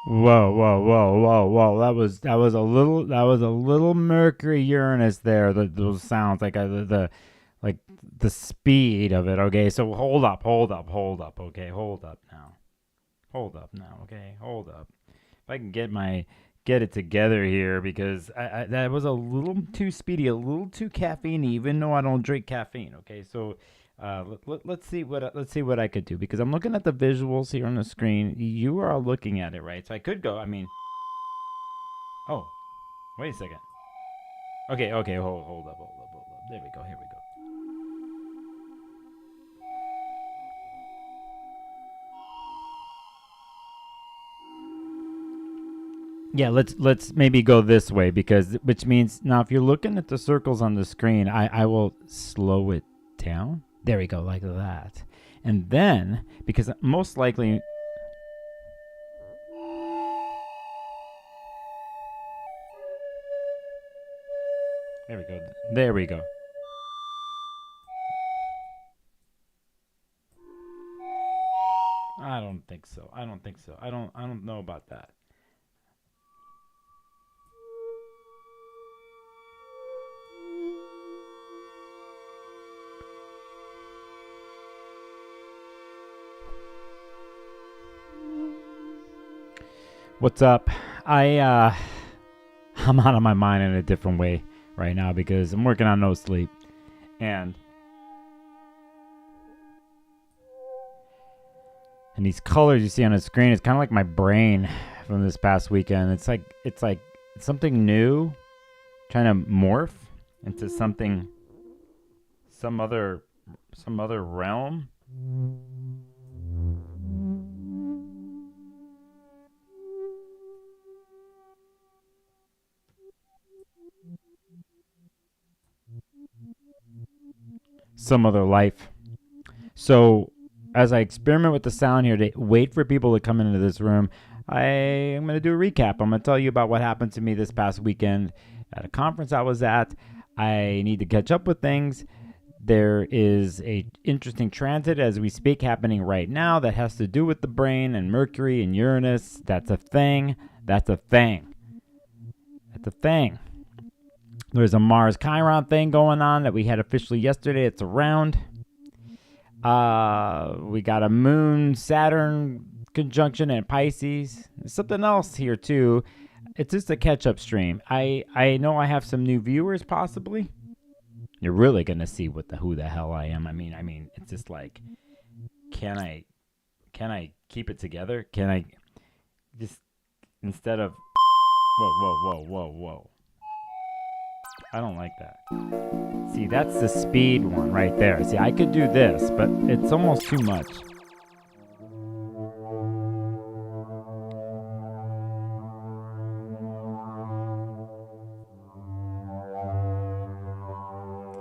Whoa. That was a little Mercury Uranus there. Those sounds like like the speed of it. Okay, so hold up. Okay, hold up now. Okay, hold up. If I can get it together here, because that was a little too speedy, a little too caffeine, even though I don't drink caffeine. Okay, so let's see what I could do, because I'm looking at the visuals here on the screen. You are looking at it, right? So I could go. I mean, oh, wait a second. Okay, hold up. There we go. Here we go. Yeah, let's maybe go this way, because which means now if you're looking at the circles on the screen, I will slow it down. There we go, like that. And then, because most likely, there we go. I don't think so. I don't know about that. What's up? I'm out of my mind in a different way right now, because I'm working on no sleep. And these colors you see on the screen, it's kind of like my brain from this past weekend. It's like something new trying to morph into something, some other realm. Some other life. So as I experiment with the sound here to wait for people to come into this room, I am going to do a recap. I'm going to tell you about what happened to me this past weekend at a conference I was at. I need to catch up with things. There is a interesting transit as we speak happening right now that has to do with the brain and Mercury and Uranus. That's a thing. There's a Mars Chiron thing going on that we had officially yesterday. It's around. We got a Moon Saturn conjunction in Pisces. There's something else here too. It's just a catch-up stream. I know I have some new viewers possibly. You're really gonna see who the hell I am. I mean, it's just like, can I keep it together? Can I just, instead of whoa. I don't like that. See, that's the speed one right there. See, I could do this, but it's almost too much.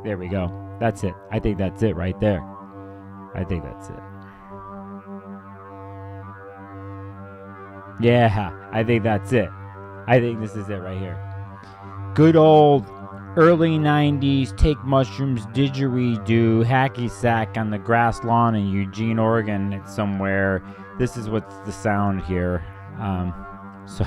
There we go. That's it. I think that's it right there. I think that's it. Yeah, I think that's it. I think this is it right here. Good old early 90s, take mushrooms, didgeridoo, hacky sack on the grass lawn in Eugene, Oregon. It's somewhere. This is what's the sound here. So,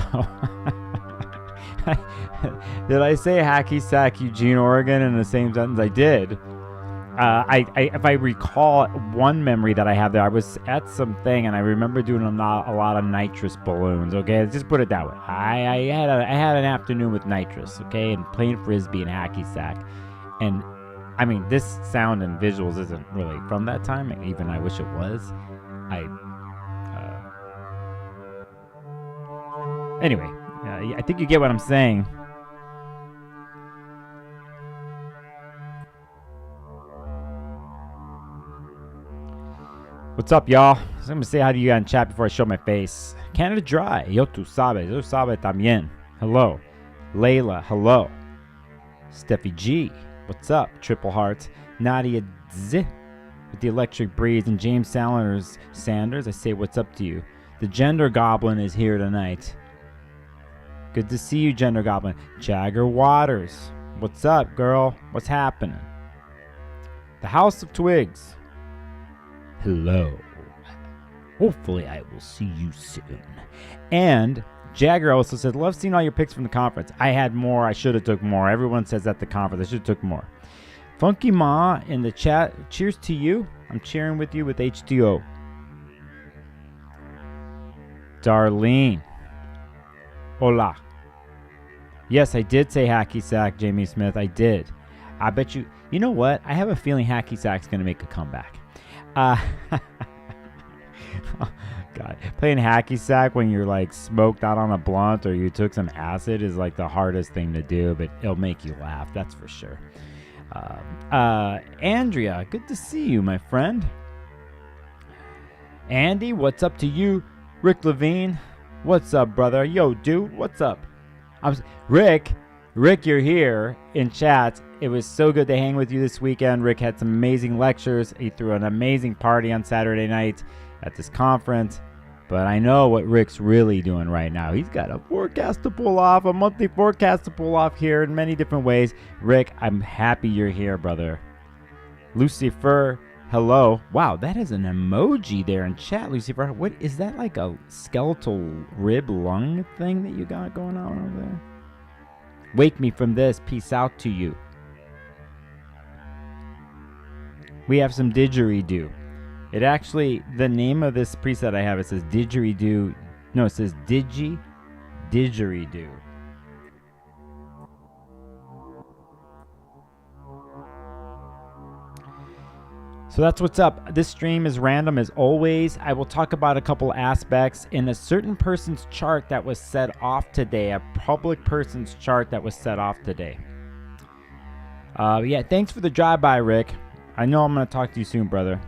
did I say hacky sack, Eugene, Oregon in the same sentence? I did. If I recall one memory that I have there, I was at something and I remember doing a lot of nitrous balloons. Okay, let's just put it that way. I had an afternoon with nitrous. Okay, and playing frisbee and hacky sack, and I mean, this sound and visuals isn't really from that time. Even I wish it was. Anyway, I think you get what I'm saying. What's up, y'all? So I'm gonna say hi to you in chat before I show my face. Canada Dry, yo tu sabe también. Hello. Layla, hello. Steffi G, what's up? Triple Hearts. Nadia Z, with the Electric Breeze, and James Sanders, I say what's up to you. The Gender Goblin is here tonight. Good to see you, Gender Goblin. Jagger Waters, what's up, girl? What's happening? The House of Twigs, hello. hopefully I will see you soon. And Jagger also said, love seeing all your pics from the conference. I had more. I should have took more. Everyone says at the conference I should have took more. Funky Ma in the chat, cheers to you. I'm cheering with you with H2O. Darlene. Hola. Yes, I did say hacky sack, Jamie Smith. I did. I bet you. You know what? I have a feeling hacky sack's going to make a comeback. Oh, God. Playing hacky sack when you're like smoked out on a blunt or you took some acid is like the hardest thing to do, but it'll make you laugh. That's for sure. Andrea, good to see you, my friend. Andy, what's up to you? RickLevine, what's up, brother? Yo, dude, what's up? Rick, you're here in chat. It was so good to hang with you this weekend. Rick had some amazing lectures. He threw an amazing party on Saturday night at this conference. But I know what Rick's really doing right now. He's got a forecast to pull off, a monthly forecast to pull off here in many different ways. Rick, I'm happy you're here, brother. Lucifer, hello. Wow, that is an emoji there in chat, Lucifer. What is that, like a skeletal rib lung thing that you got going on over there? Wake me from this. Peace out to you. We have some didgeridoo. It actually, the name of this preset I have, it says didgeridoo. No, it says didgeridoo. So that's what's up. This stream is random as always. I will talk about a couple aspects in a certain person's chart that was set off today, a public person's chart that was set off today. Yeah, thanks for the drive-by, Rick. I know I'm going to talk to you soon, brother.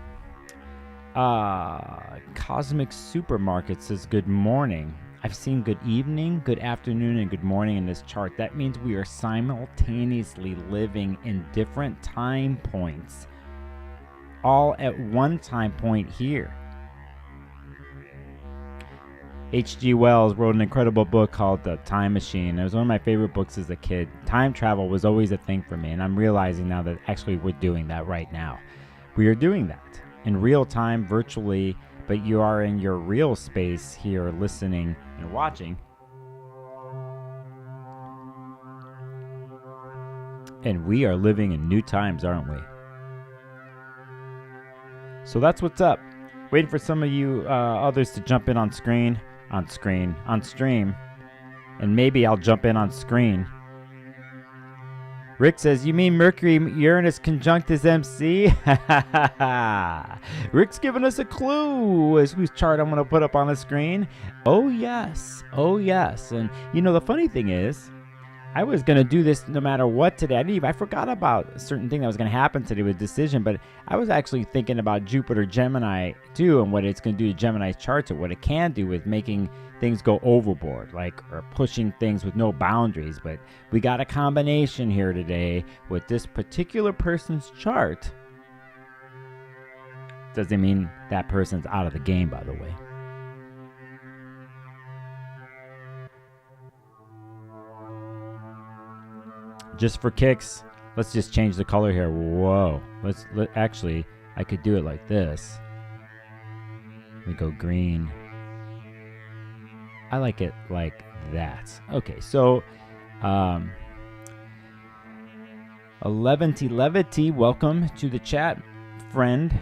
Cosmic Supermarket says good morning. I've seen good evening, good afternoon, and good morning in this chart. That means we are simultaneously living in different time points, all at one time point here. H.G. Wells wrote an incredible book called The Time Machine. It was one of my favorite books as a kid. Time travel was always a thing for me, and I'm realizing now that actually we're doing that right now. We are doing that in real time, virtually, but you are in your real space here listening and watching. And we are living in new times, aren't we? So that's what's up. Waiting for some of you others to jump in on stream. And maybe I'll jump in on screen. Rick says, you mean Mercury Uranus conjunct is MC? Rick's giving us a clue as whose chart I'm going to put up on the screen. Oh, yes. Oh, yes. And, you know, the funny thing is, I was going to do this no matter what today. I forgot about a certain thing that was going to happen today with decision, but I was actually thinking about Jupiter Gemini too and what it's going to do to Gemini's charts and what it can do with making things go overboard, like or pushing things with no boundaries. But we got a combination here today with this particular person's chart. Doesn't mean that person's out of the game, by the way. Just for kicks, let's just change the color here. Whoa. Actually, I could do it like this. We go green. I like it like that. Okay, so Levity, welcome to the chat, friend.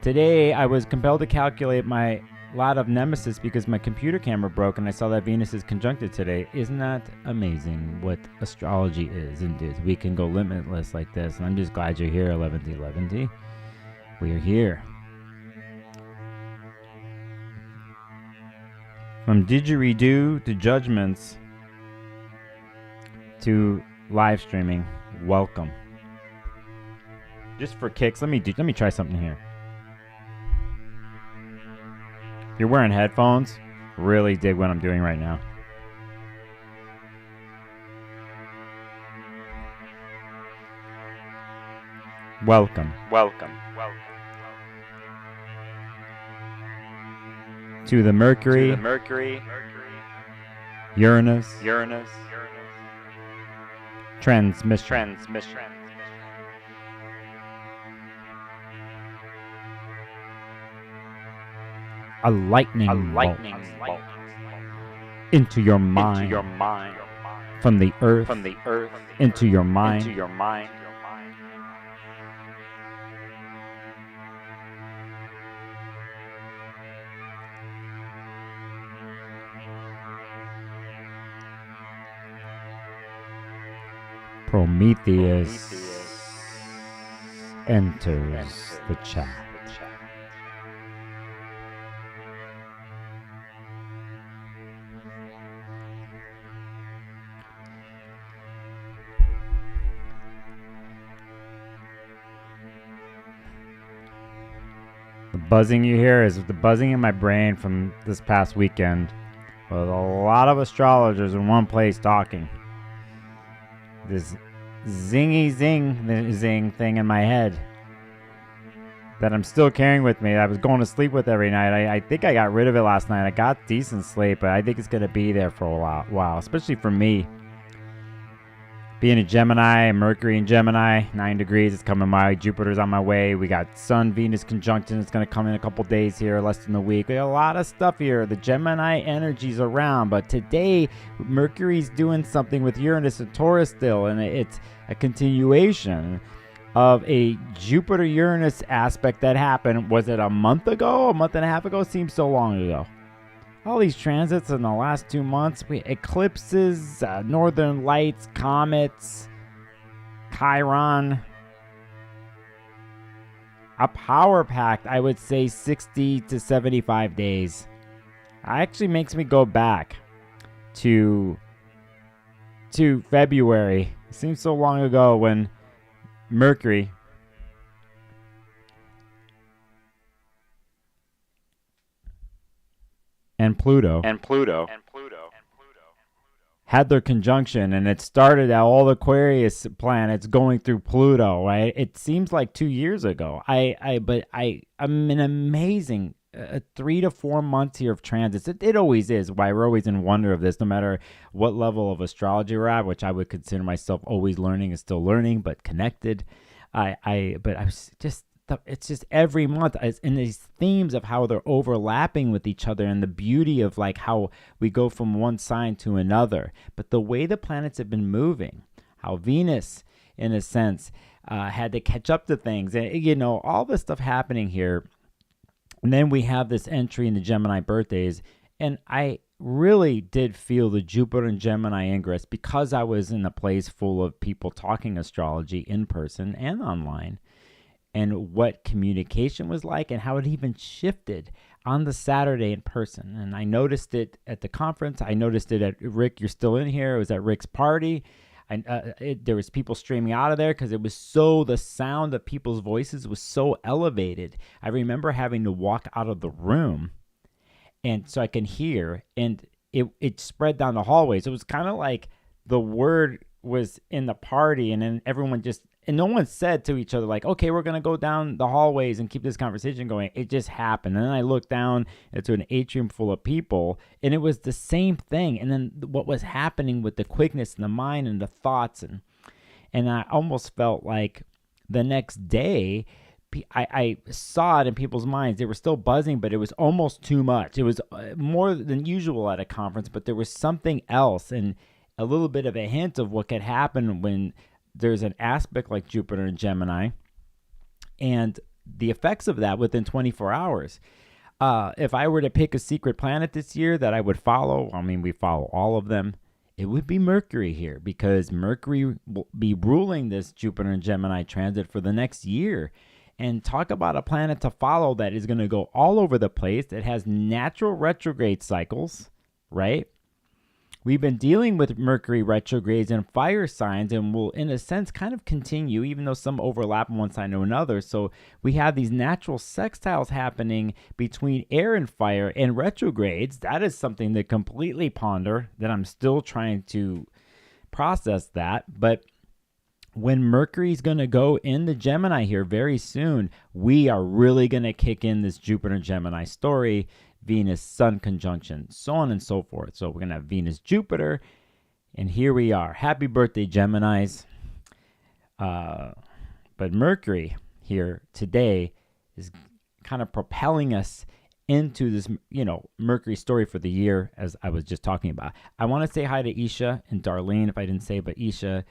Today, I was compelled to calculate my lot of nemesis because my computer camera broke and I saw that Venus is conjuncted today. Isn't that amazing what astrology is? And we can go limitless like this. And I'm just glad you're here, Levity. We are here. From didgeridoo to judgments to live streaming, welcome. Just for kicks, let me try something here. If you're wearing headphones, really dig what I'm doing right now. Welcome. To the Mercury Uranus transmission. a lightning bolt into your mind, from the earth into your mind. Prometheus enters the chat. The buzzing you hear is the buzzing in my brain from this past weekend with a lot of astrologers in one place talking. This zing thing in my head that I'm still carrying with me. I was going to sleep with every night. I think I got rid of it last night. I got decent sleep, but I think it's going to be there for a while, especially for me. Being a Gemini, Mercury in Gemini, 9 degrees, it's coming my way. Jupiter's on my way. We got Sun, Venus conjunction. It's going to come in a couple days here, less than a week. We got a lot of stuff here. The Gemini energy's around, but today Mercury's doing something with Uranus and Taurus still, and it's a continuation of a Jupiter-Uranus aspect that happened. Was it a month ago? A month and a half ago? Seems so long ago. All these transits in the last 2 months, eclipses, northern lights, comets, Chiron, a power pact, I would say 60 to 75 days. It actually makes me go back to February. It seems so long ago when Mercury and Pluto had their conjunction, and it started at all the Aquarius planets going through Pluto, right? It seems like 2 years ago. But I'm an amazing 3 to 4 months here of transits. It always is. Why we're always in wonder of this, no matter what level of astrology we're at, which I would consider myself always learning and still learning, but connected. It's just every month in these themes of how they're overlapping with each other, and the beauty of like how we go from one sign to another. But the way the planets have been moving, how Venus, in a sense, had to catch up to things, and all this stuff happening here. And then we have this entry in the Gemini birthdays, and I really did feel the Jupiter and Gemini ingress because I was in a place full of people talking astrology in person and online, and what communication was like and how it even shifted on the Saturday in person. And I noticed it at the conference. I noticed it at Rick. You're still in here. It was at Rick's party. There was people streaming out of there because the sound of people's voices was so elevated. I remember having to walk out of the room and so I can hear, and it spread down the hallways. It was kind of like the word was in the party, and then everyone and no one said to each other like, okay, we're going to go down the hallways and keep this conversation going. It just happened. And then I looked down into an atrium full of people, and it was the same thing. And then what was happening with the quickness and the mind and the thoughts, and I almost felt like the next day I saw it in people's minds. They were still buzzing, but it was almost too much. It was more than usual at a conference, but there was something else, and a little bit of a hint of what could happen when there's an aspect like Jupiter and Gemini, and the effects of that within 24 hours. If I were to pick a secret planet this year that I would follow, we follow all of them, it would be Mercury here, because Mercury will be ruling this Jupiter and Gemini transit for the next year. And talk about a planet to follow that is going to go all over the place. It has natural retrograde cycles, right? We've been dealing with Mercury retrogrades and fire signs, and will, in a sense, kind of continue, even though some overlap on one side to another. So we have these natural sextiles happening between air and fire and retrogrades. That is something to completely ponder, that I'm still trying to process that. But when Mercury's going to go into Gemini here very soon, we are really going to kick in this Jupiter Gemini story. Venus, Sun conjunction, so on and so forth. So we're going to have Venus, Jupiter, and here we are. Happy birthday, Geminis. But Mercury here today is kind of propelling us into this, Mercury story for the year, as I was just talking about. I want to say hi to Isha and Darlene, if I didn't say, but Isha,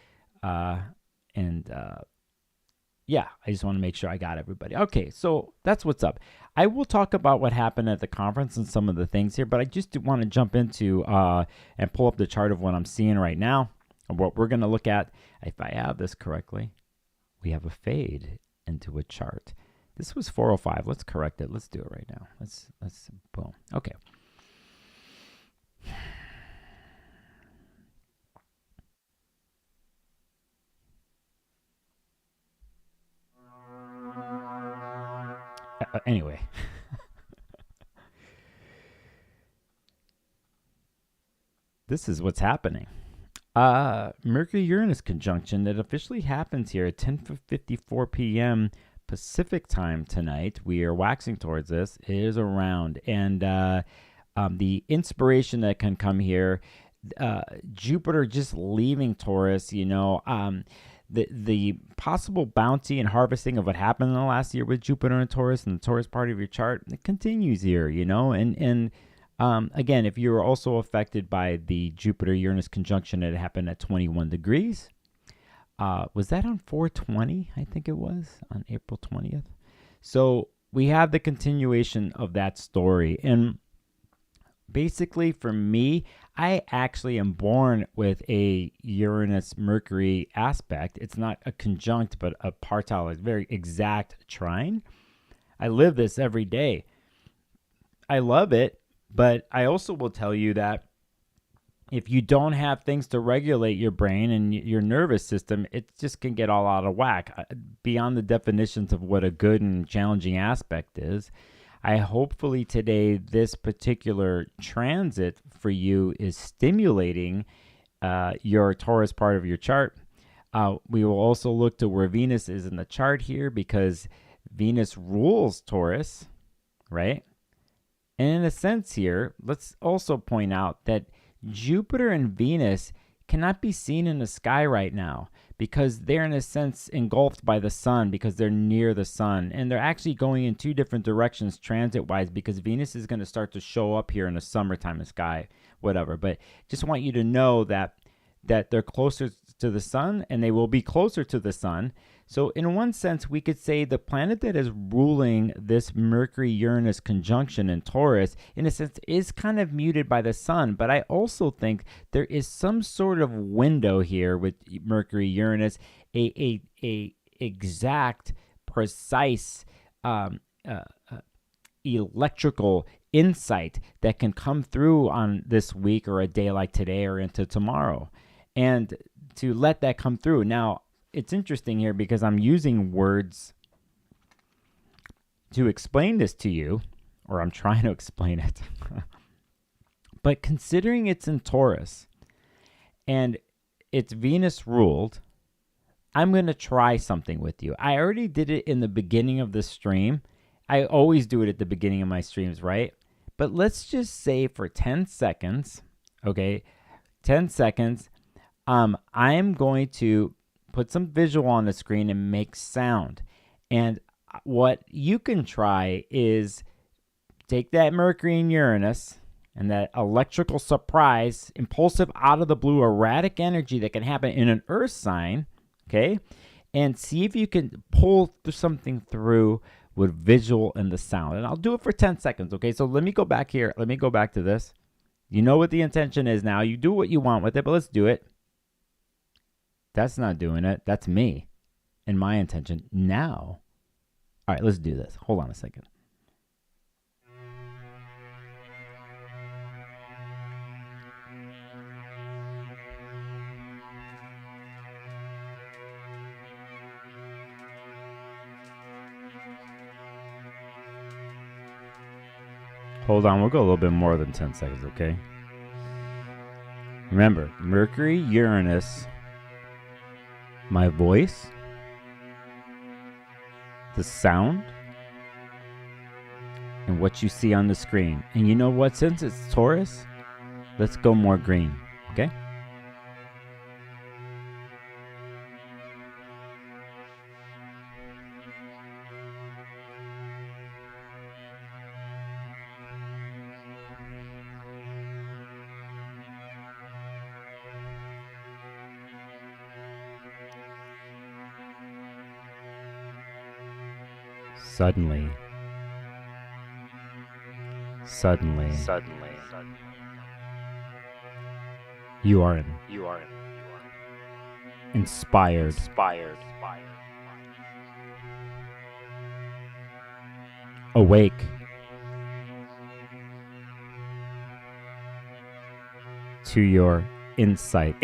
yeah, I just want to make sure I got everybody. Okay, so that's what's up. I will talk about what happened at the conference and some of the things here, but I just want to jump into and pull up the chart of what I'm seeing right now and what we're going to look at. If I have this correctly, we have a fade into a chart. This was 405. Let's correct it. Let's do it right now. Let's boom. Okay. Anyway. This is what's happening. Mercury Uranus conjunction that officially happens here at 10:54 p.m. Pacific time tonight. We are waxing towards this. It is around, and the inspiration that can come here, Jupiter just leaving Taurus, the possible bounty and harvesting of what happened in the last year with Jupiter and Taurus and the Taurus part of your chart, it continues here, and again, if you're also affected by the Jupiter-Uranus conjunction that happened at 21 degrees, was that on 4/20? I think it was on April 20th. So we have the continuation of that story. And basically for me, I actually am born with a Uranus-Mercury aspect. It's not a conjunct, but a partile, a very exact trine. I live this every day. I love it. But I also will tell you that if you don't have things to regulate your brain and your nervous system, it just can get all out of whack beyond the definitions of what a good and challenging aspect is. I hopefully today this particular transit for you is stimulating your Taurus part of your chart. We will also look to where Venus is in the chart here because Venus rules Taurus, right? And in a sense here, let's also point out that Jupiter and Venus cannot be seen in the sky right now because they're in a sense engulfed by the sun because they're near the sun. And they're actually going in two different directions transit-wise because Venus is going to start to show up here in the summertime in the sky, whatever. But just want you to know that they're closer to the sun and they will be closer to the sun. So in one sense, we could say the planet that is ruling this Mercury-Uranus conjunction in Taurus, in a sense, is kind of muted by the sun. But I also think there is some sort of window here with Mercury-Uranus, a exact, precise electrical insight that can come through on this week or a day like today or into tomorrow. And to let that come through. Now, it's interesting here because I'm using words to explain this to you, or I'm trying to explain it. But considering it's in Taurus and it's Venus ruled, I'm going to try something with you. I already did it in the beginning of the stream. I always do it at the beginning of my streams, right? But let's just say for 10 seconds, okay, 10 seconds, I'm going to put some visual on the screen and make sound. And what you can try is take that Mercury and Uranus and that electrical surprise, impulsive, out of the blue, erratic energy that can happen in an earth sign, okay? And see if you can pull something through with visual and the sound. And I'll do it for 10 seconds, okay? So let me go back here. Let me go back to this. You know what the intention is now. You do what you want with it, but let's do it. That's not doing it. That's me and my intention now. All right, let's do this. Hold on a second. Hold on, we'll go a little bit more than 10 seconds, okay? Remember, Mercury, Uranus, my voice, the sound, and what you see on the screen. And you know what? Since it's Taurus, let's go more green, okay? Suddenly, you are inspired, awake, to your insight.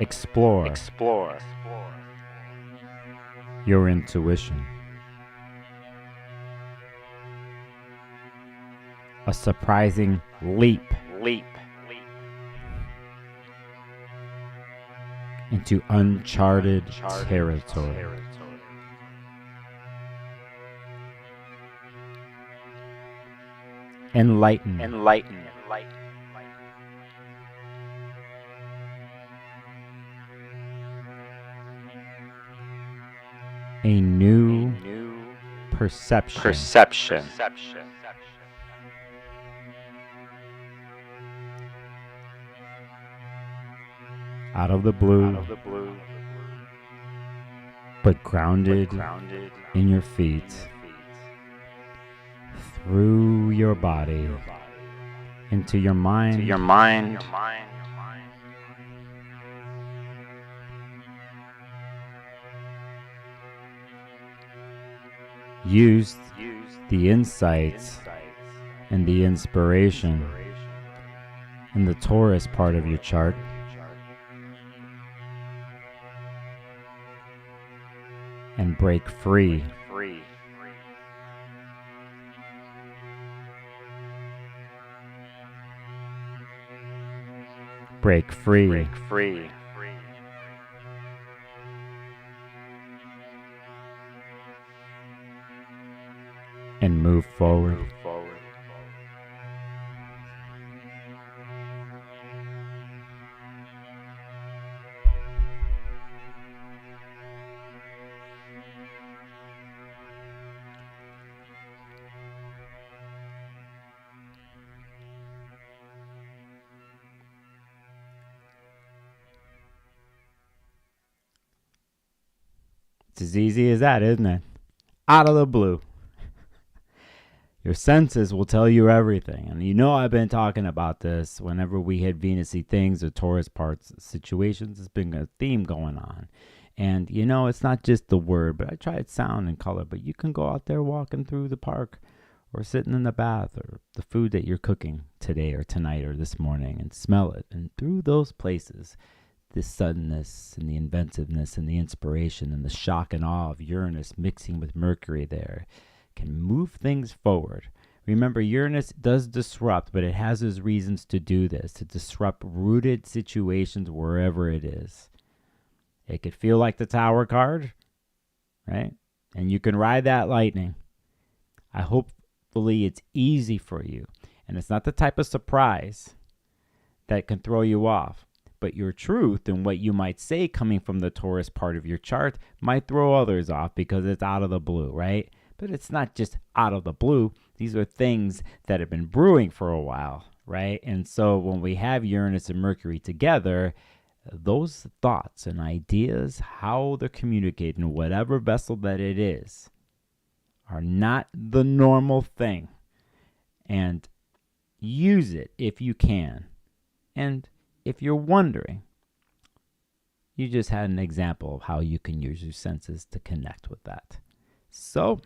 Explore your intuition. A surprising leap into uncharted territory. Enlighten. A new perception. Out of the blue, but grounded in your feet, through your body, into your mind, use the insights and the inspiration in the Taurus part of your chart and break free. Break free. And move forward. It's as easy as that, isn't it? Out of the blue. Your senses will tell you everything. And you know I've been talking about this whenever we hit Venus-y things or Taurus parts situations. It's been a theme going on. And you know, it's not just the word, but I tried sound and color. But you can go out there walking through the park or sitting in the bath or the food that you're cooking today or tonight or this morning and smell it. And through those places, the suddenness and the inventiveness and the inspiration and the shock and awe of Uranus mixing with Mercury there can move things forward. Remember, Uranus does disrupt, but it has its reasons to do this, to disrupt rooted situations wherever it is. It could feel like the Tower card, right? And you can ride that lightning. Hopefully it's easy for you. And it's not the type of surprise that can throw you off. But your truth and what you might say coming from the Taurus part of your chart might throw others off because it's out of the blue, right? But it's not just out of the blue. These are things that have been brewing for a while, right? And so when we have Uranus and Mercury together, those thoughts and ideas, how they're communicating, whatever vessel that it is, are not the normal thing. And use it if you can. And if you're wondering, you just had an example of how you can use your senses to connect with that. So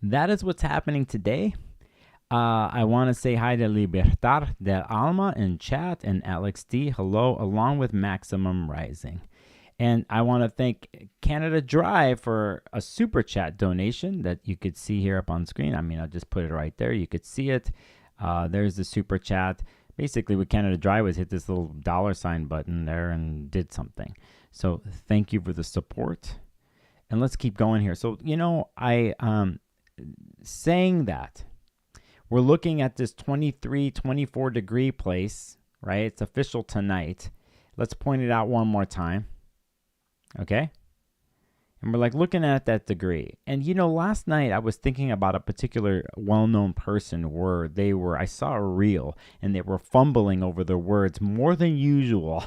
that is what's happening today. I want to say hi to Libertar del Alma in chat and Alex D. Hello, along with Maximum Rising. And I want to thank Canada Dry for a super chat donation that you could see here up on screen. I mean, I'll just put it right there. You could see it. There's the super chat. Basically, what Canada Dry was hit this little $ button there and did something. So thank you for the support. And let's keep going here. So, you know, saying that, we're looking at this 23, 24 degree place, right? It's official tonight. Let's point it out one more time. Okay? And we're like looking at that degree. And you know, last night I was thinking about a particular well-known person where I saw a reel and they were fumbling over their words more than usual.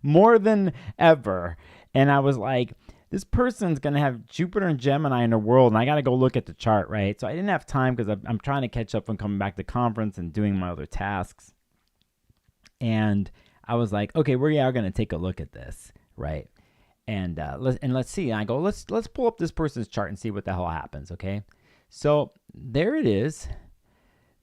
more than ever. And I was like, this person's going to have Jupiter and Gemini in the world, and I got to go look at the chart, right? So I didn't have time because I'm trying to catch up from coming back to conference and doing my other tasks. And I was like, okay, we are going to take a look at this, right? And let's see. And I go, let's pull up this person's chart and see what the hell happens, okay? So there it is.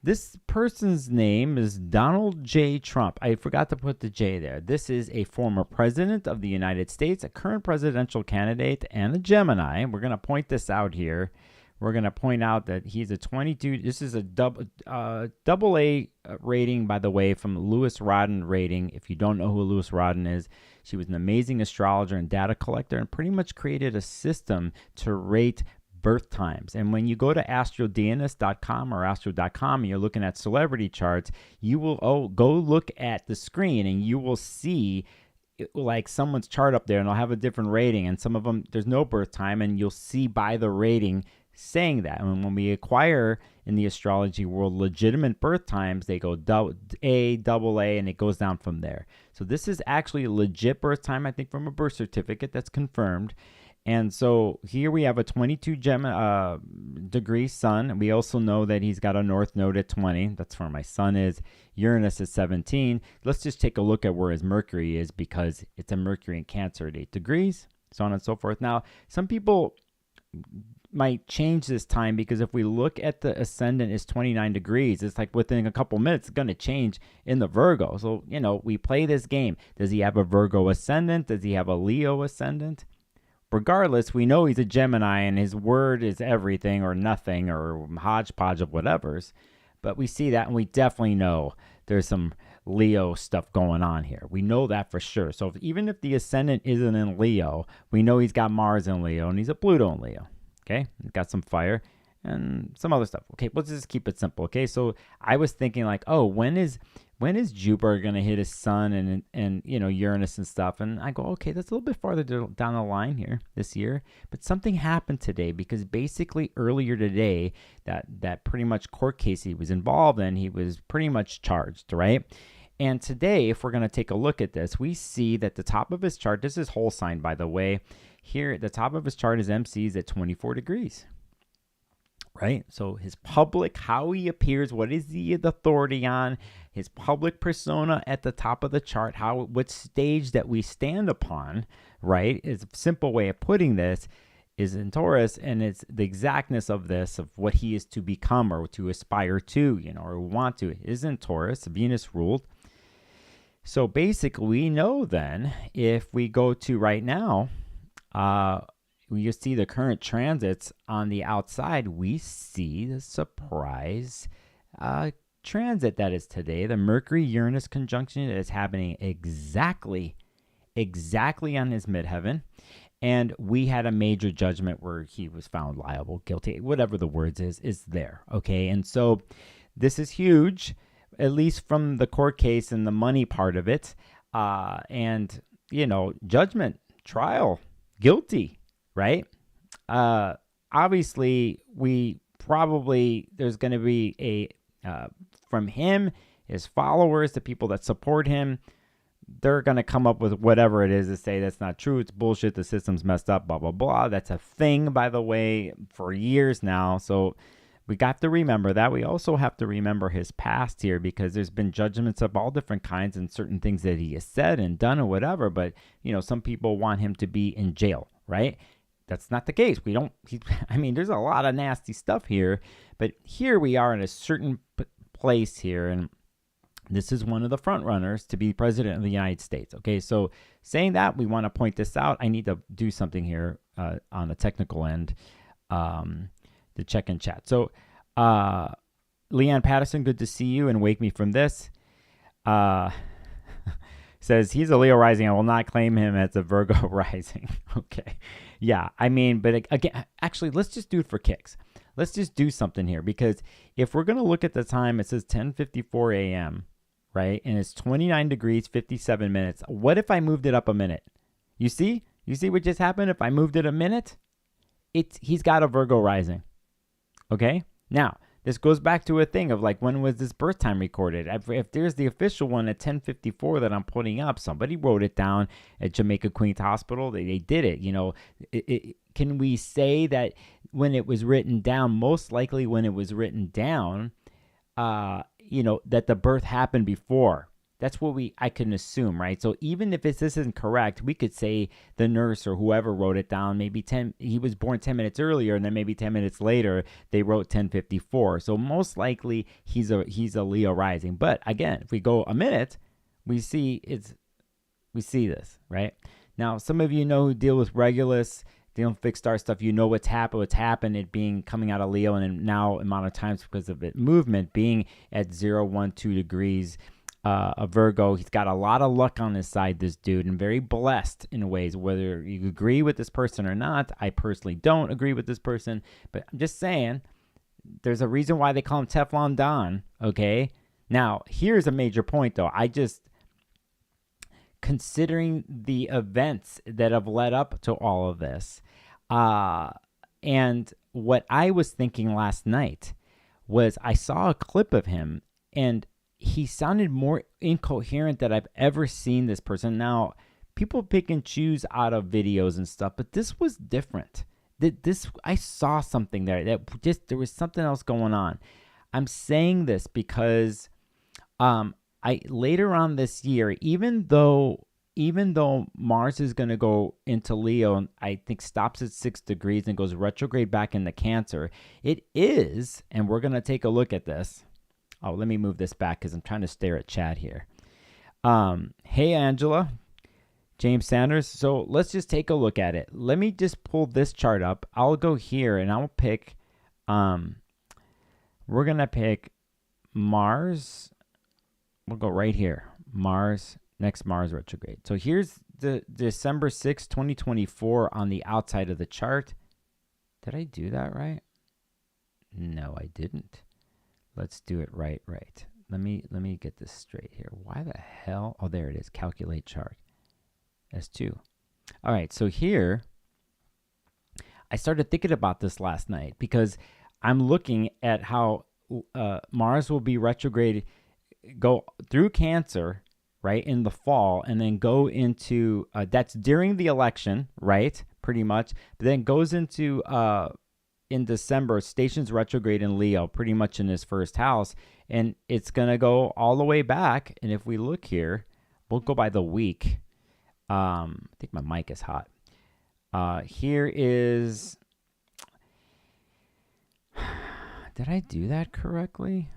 This person's name is Donald J. Trump. I forgot to put the J there. This is a former president of the United States, a current presidential candidate, and a Gemini. We're going to point this out here. We're going to point out that he's a 22. This is a double A rating, by the way, from Lewis Rodden rating. If you don't know who Lewis Rodden is, she was an amazing astrologer and data collector and pretty much created a system to rate birth times. And when you go to astrodns.com or astro.com and you're looking at celebrity charts, you will go look at the screen and you will see like someone's chart up there and they'll have a different rating, and some of them there's no birth time, and you'll see by the rating saying that. And when we acquire in the astrology world legitimate birth times, they go A, double A, and it goes down from there. So this is actually a legit birth time, I think, from a birth certificate that's confirmed. And so here we have a 22 degree sun. And we also know that he's got a north node at 20. That's where my sun is. Uranus is 17. Let's just take a look at where his Mercury is, because it's a Mercury in Cancer at 8 degrees, so on and so forth. Now, some people might change this time, because if we look at the ascendant is 29 degrees, it's like within a couple minutes, it's going to change in the Virgo. So, we play this game. Does he have a Virgo ascendant? Does he have a Leo ascendant? Regardless, we know he's a Gemini and his word is everything or nothing or hodgepodge of whatevers. But we see that, and we definitely know there's some Leo stuff going on here. We know that for sure. So even if the ascendant isn't in Leo, we know he's got Mars in Leo and he's a Pluto in Leo. Okay, he's got some fire and some other stuff. Okay, let's just keep it simple. Okay, so I was thinking like, oh, when is Jupiter going to hit his sun and Uranus and stuff? And I go, okay, that's a little bit farther down the line here this year. But something happened today, because basically earlier today, that pretty much court case he was involved in, he was pretty much charged, right? And today, if we're going to take a look at this, we see that the top of his chart, this is whole sign, by the way, here at the top of his chart is MC's at 24 degrees. Right? So his public, how he appears, what is the authority on, his public persona at the top of the chart, what stage that we stand upon, right? Is a simple way of putting this is in Taurus, and it's the exactness of this, of what he is to become or to aspire to, or want to, is in Taurus, Venus ruled. So basically, we know then, if we go to right now, you see the current transits on the outside, we see the surprise transit that is today, the Mercury Uranus conjunction that is happening exactly on his midheaven. And we had a major judgment where he was found liable, guilty, whatever the words is there. Okay. And so this is huge, at least from the court case and the money part of it. And, judgment, trial, guilty. Right? Obviously, there's going to be from him, his followers, the people that support him, they're going to come up with whatever it is to say that's not true. It's bullshit. The system's messed up, blah, blah, blah. That's a thing, by the way, for years now. So we got to remember that. We also have to remember his past here, because there's been judgments of all different kinds and certain things that he has said and done or whatever. But, some people want him to be in jail, right? That's not the case. There's a lot of nasty stuff here, but here we are in a certain place here, and this is one of the front runners to be president of the United States. Okay, so saying that, we want to point this out. I need to do something here on the technical end to check in chat. So, Leanne Patterson, good to see you, and Wake Me From This. Says he's a Leo rising. I will not claim him as a Virgo rising. Okay. Yeah. But again, actually, let's just do it for kicks. Let's just do something here, because if we're going to look at the time, it says 10:54 a.m., right? And it's 29 degrees, 57 minutes. What if I moved it up a minute? You see what just happened? If I moved it a minute, he's got a Virgo rising. Okay. Now, This goes back to a thing of like, when was this birth time recorded? If there's the official one at 10:54 that I'm putting up, somebody wrote it down at Jamaica Queens Hospital. They did it. Can we say that when it was written down, most likely when it was written down, that the birth happened before? That's what I can assume, right? So even if this isn't correct, we could say the nurse or whoever wrote it down, maybe he was born 10 minutes earlier, and then maybe 10 minutes later, they wrote 10:54. So most likely he's a Leo rising. But again, if we go a minute, we see this, right? Now, some of you know who deal with Regulus, dealing with fixed star stuff, what's happened, it being coming out of Leo, and now amount of times because of it movement being at 0, 1, 2 degrees a Virgo. He's got a lot of luck on his side, this dude, and very blessed in ways, whether you agree with this person or not. I personally don't agree with this person, but I'm just saying there's a reason why they call him Teflon Don, okay? Now, here's a major point, though. Considering the events that have led up to all of this, and what I was thinking last night was I saw a clip of him, and he sounded more incoherent than I've ever seen this person. Now, people pick and choose out of videos and stuff, but this was different. I saw something there there was something else going on. I'm saying this because later on this year, even though Mars is going to go into Leo, and I think stops at 6 degrees and goes retrograde back into Cancer, it is, and we're going to take a look at this. Oh, let me move this back because I'm trying to stare at chat here. Hey, Angela, James Sanders. So let's just take a look at it. Let me just pull this chart up. I'll go here and I'll pick, we're going to pick Mars. We'll go right here. Next Mars retrograde. So here's the December 6, 2024 on the outside of the chart. Did I do that right? No, I didn't. Let's do it right. Let me get this straight here. Why the hell? Oh, there it is. Calculate chart. S2. All right, so here, I started thinking about this last night because I'm looking at how Mars will be retrograde, go through Cancer, right, in the fall, and then go into, that's during the election, right, pretty much, but then goes into, in December, stations retrograde in Leo, pretty much in his first house, and it's going to go all the way back, and if we look here, we'll go by the week. I think my mic is hot. Here is, did I do that correctly?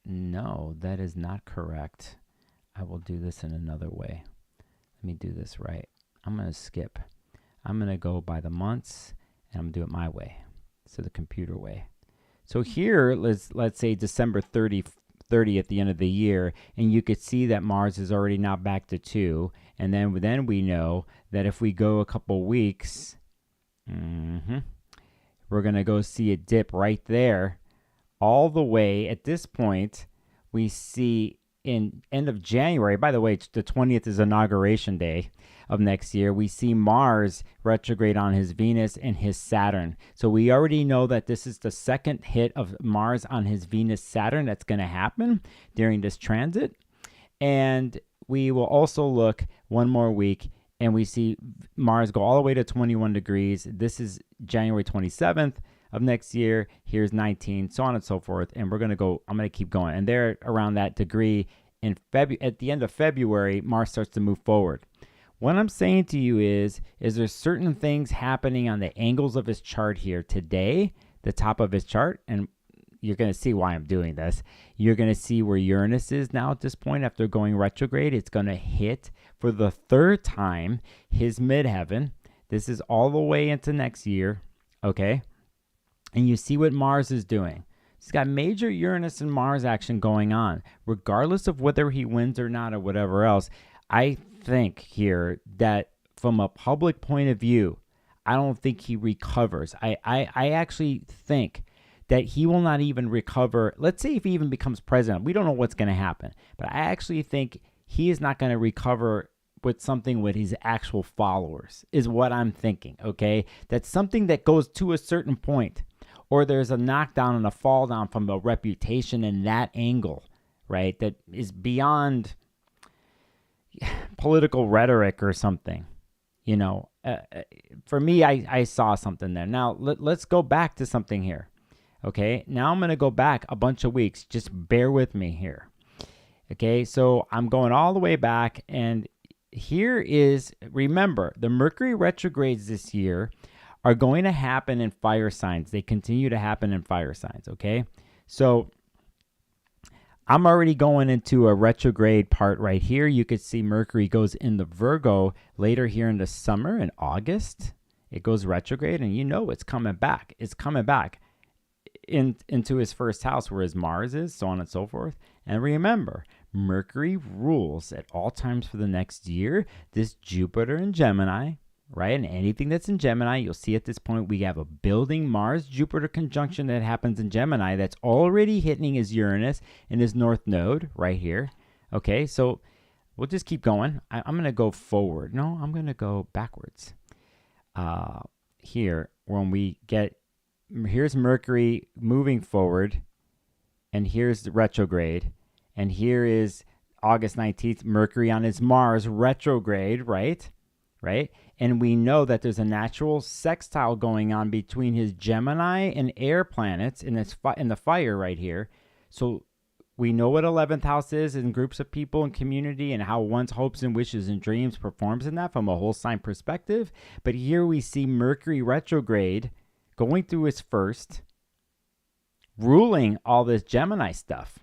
No, that is not correct. I will do this in another way. Let me do this right. I'm going to skip. I'm going to go by the months, and I'm going to do it my way. So the computer way. So here, let's say December 30 at the end of the year, and you could see that Mars is already now back to 2, and then we know that if we go a couple weeks, we're going to go see a dip right there, all the way. At this point, we see in end of January, by the way, the 20th is inauguration day of next year, we see Mars retrograde on his Venus and his Saturn. So we already know that this is the second hit of Mars on his Venus Saturn that's going to happen during this transit. And we will also look one more week, and we see Mars go all the way to 21 degrees. This is January 27th of next year. Here's 19, so on and so forth. And we're going to go, I'm going to keep going. And there around that degree at the end of February, Mars starts to move forward. What I'm saying to you is there's certain things happening on the angles of his chart here today, the top of his chart, and you're going to see why I'm doing this. You're going to see where Uranus is now at this point after going retrograde. It's going to hit for the third time his midheaven. This is all the way into next year, okay? And you see what Mars is doing. He's got major Uranus and Mars action going on. Regardless of whether he wins or not or whatever else, I think here that from a public point of view, I don't think he recovers. I actually think that he will not even recover. Let's say if he even becomes president, we don't know what's going to happen, but I actually think he is not going to recover with something with his actual followers is what I'm thinking. Okay. That's something that goes to a certain point. or there's a knockdown and a fall down from a reputation in that angle, right? That is beyond political rhetoric or something. You know, for me, I saw something there. Now, let's go back to something here. Okay, now I'm going to go back a bunch of weeks. Just bear with me here. Okay, so I'm going all the way back, and here is, remember, the Mercury retrogrades this year are going to happen in fire signs. They continue to happen in fire signs, okay? So I'm already going into a retrograde part right here. You could see Mercury goes into Virgo later here in the summer in August. It goes retrograde, and you know it's coming back. It's coming back into his first house where his Mars is, so on and so forth. And remember, Mercury rules at all times for the next year. This Jupiter in Gemini, right? And anything that's in Gemini, you'll see at this point we have a building Mars-Jupiter conjunction that happens in Gemini that's already hitting his Uranus in his north node right here. Okay, so we'll just keep going. I'm going to go forward. No, I'm going to go backwards. Here, when we get, here's Mercury moving forward, and here's the retrograde, and here is August 19th, Mercury on his Mars retrograde, right? Right? And we know that there's a natural sextile going on between his Gemini and air planets in the fire right here. So we know what 11th house is in groups of people and community, and how one's hopes and wishes and dreams performs in that from a whole sign perspective. But here we see Mercury retrograde going through his first, ruling all this Gemini stuff.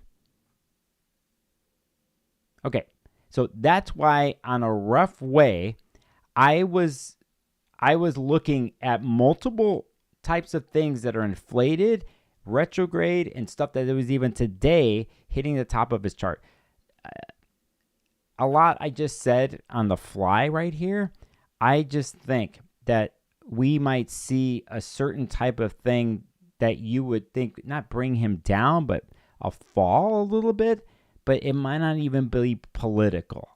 Okay, so that's why on a rough way, I was looking at multiple types of things that are inflated, retrograde, and stuff that was even today hitting the top of his chart. A lot I just said on the fly right here. I just think that we might see a certain type of thing that you would think not bring him down, but a fall a little bit, but it might not even be political.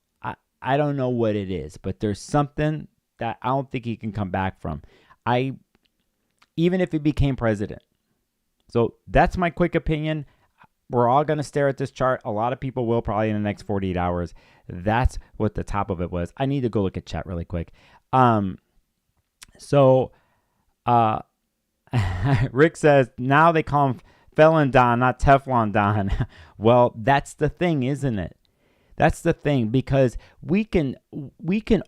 I don't know what it is, but there's something that I don't think he can come back from. Even if he became president. So that's my quick opinion. We're all going to stare at this chart. A lot of people will probably in the next 48 hours. That's what the top of it was. I need to go look at chat really quick. Rick says, now they call him Felon Don, not Teflon Don. Well, that's the thing, isn't it? That's the thing, because we can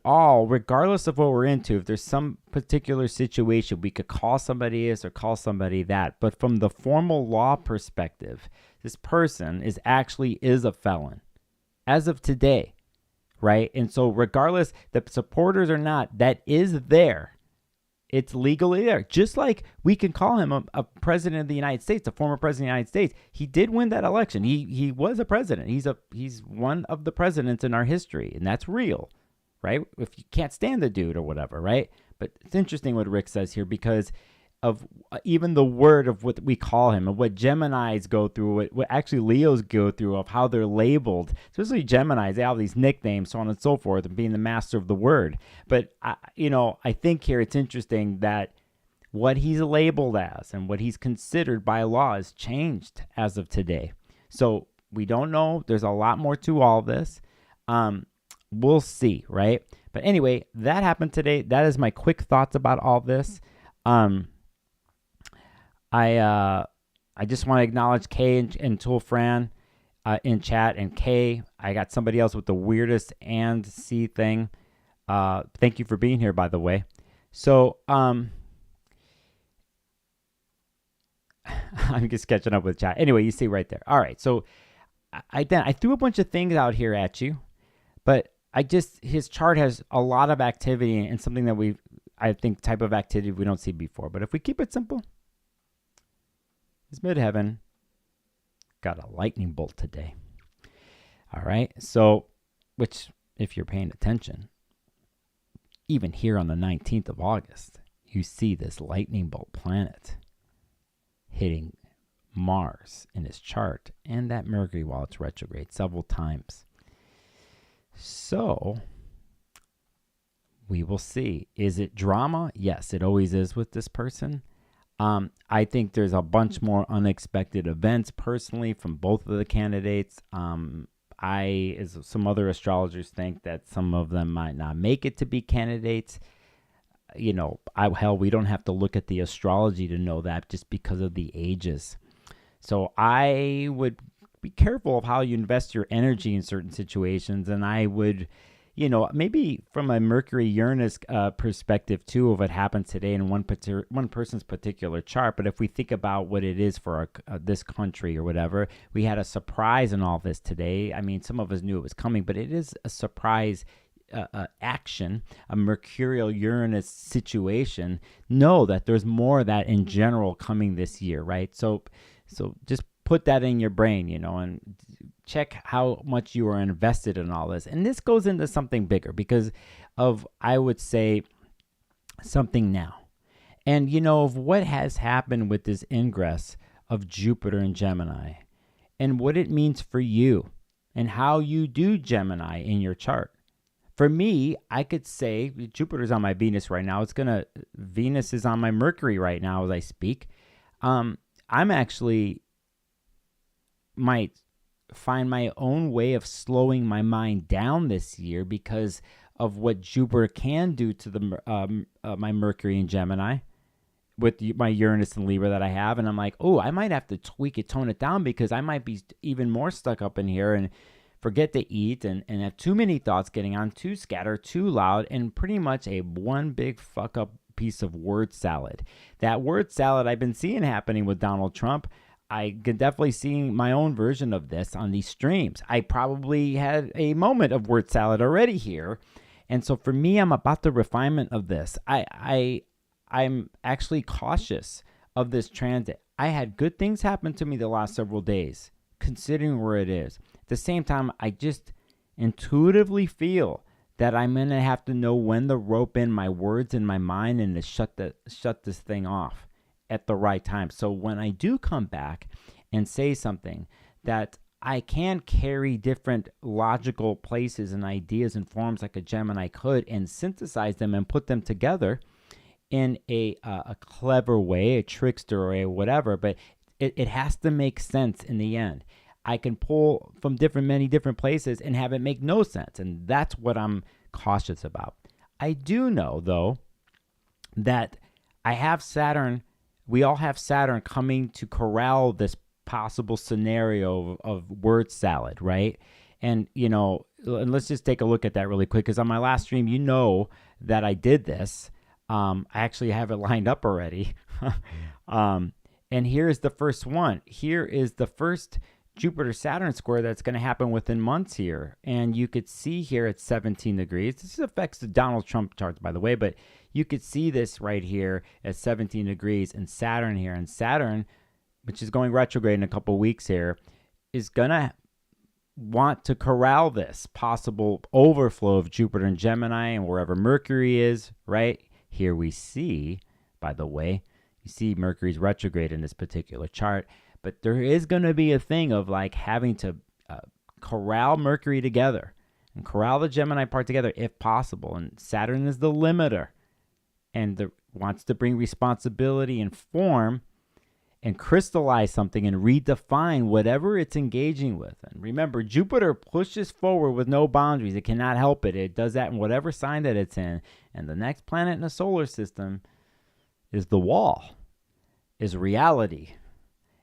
all, regardless of what we're into, if there's some particular situation, we could call somebody this or call somebody that. But from the formal law perspective, this person is a felon as of today, right? And so regardless, the supporters or not, that is there. It's legally there. Just like we can call him a president of the United States, a former president of the United States. He did win that election. He was a president. He's one of the presidents in our history, and that's real, right? If you can't stand the dude or whatever, right? But it's interesting what Rick says here, because of even the word of what we call him and what Geminis go through, what actually Leos go through, of how they're labeled, especially Geminis. They have these nicknames, so on and so forth, and being the master of the word. But, I think here it's interesting that what he's labeled as and what he's considered by law has changed as of today. So we don't know. There's a lot more to all this. We'll see, right? But anyway, that happened today. That is my quick thoughts about all this. I just want to acknowledge Kay and Tool Fran in chat. And Kay, I got somebody else with the weirdest and C thing. Thank you for being here, by the way. So I'm just catching up with chat. Anyway, you see right there. All right. So I threw a bunch of things out here at you, but his chart has a lot of activity and something that I think type of activity we don't see before. But if we keep it simple, his midheaven got a lightning bolt today. All right. So, which, if you're paying attention, even here on the 19th of August, you see this lightning bolt planet hitting Mars in his chart and that Mercury while it's retrograde several times. So, we will see. Is it drama? Yes, it always is with this person. I think there's a bunch more unexpected events personally from both of the candidates. As some other astrologers think that some of them might not make it to be candidates. We don't have to look at the astrology to know that just because of the ages. So I would be careful of how you invest your energy in certain situations. And I would, maybe from a Mercury Uranus perspective too, if it happens today in one person's particular chart. But if we think about what it is for this country or whatever, we had a surprise in all this today. I mean, some of us knew it was coming, but it is a surprise action, a Mercurial Uranus situation. Know that there's more of that in general coming this year, right? So just put that in your brain, and check how much you are invested in all this. And this goes into something bigger because of, I would say, something now. And, of what has happened with this ingress of Jupiter in Gemini and what it means for you and how you do Gemini in your chart. For me, I could say Jupiter's on my Venus right now. Venus is on my Mercury right now as I speak. I'm actually might find my own way of slowing my mind down this year because of what Jupiter can do to my Mercury in Gemini with my Uranus and Libra that I have. And I'm like, I might have to tweak it, tone it down because I might be even more stuck up in here and forget to eat and have too many thoughts getting on, too scattered, too loud, and pretty much one big fuck up piece of word salad. That word salad I've been seeing happening with Donald Trump. I can definitely see my own version of this on these streams. I probably had a moment of word salad already here. And so for me, I'm about the refinement of this. I'm actually cautious of this transit. I had good things happen to me the last several days, considering where it is. At the same time, I just intuitively feel that I'm going to have to know when to rope in my words in my mind and to shut this thing off at the right time. So when I do come back and say something that I can carry different logical places and ideas and forms like a Gemini could and synthesize them and put them together in a clever way, a trickster or a whatever, but it has to make sense in the end. I can pull from many different places and have it make no sense. And that's what I'm cautious about. I do know, though, that I have Saturn. We all have Saturn coming to corral this possible scenario of word salad, right? And, and let's just take a look at that really quick. Because on my last stream, that I did this. I actually have it lined up already. And here's the first one. Here is the first Jupiter-Saturn square that's going to happen within months here. And you could see here at 17 degrees. This affects the Donald Trump charts, by the way, but you could see this right here at 17 degrees and Saturn here. And Saturn, which is going retrograde in a couple weeks here, is going to want to corral this possible overflow of Jupiter and Gemini and wherever Mercury is, right? Here we see, by the way, you see Mercury's retrograde in this particular chart. But there is going to be a thing of like having to corral Mercury together and corral the Gemini part together if possible. And Saturn is the limiter and wants to bring responsibility and form and crystallize something and redefine whatever it's engaging with. And remember, Jupiter pushes forward with no boundaries. It cannot help it. It does that in whatever sign that it's in. And the next planet in the solar system is the wall, is reality,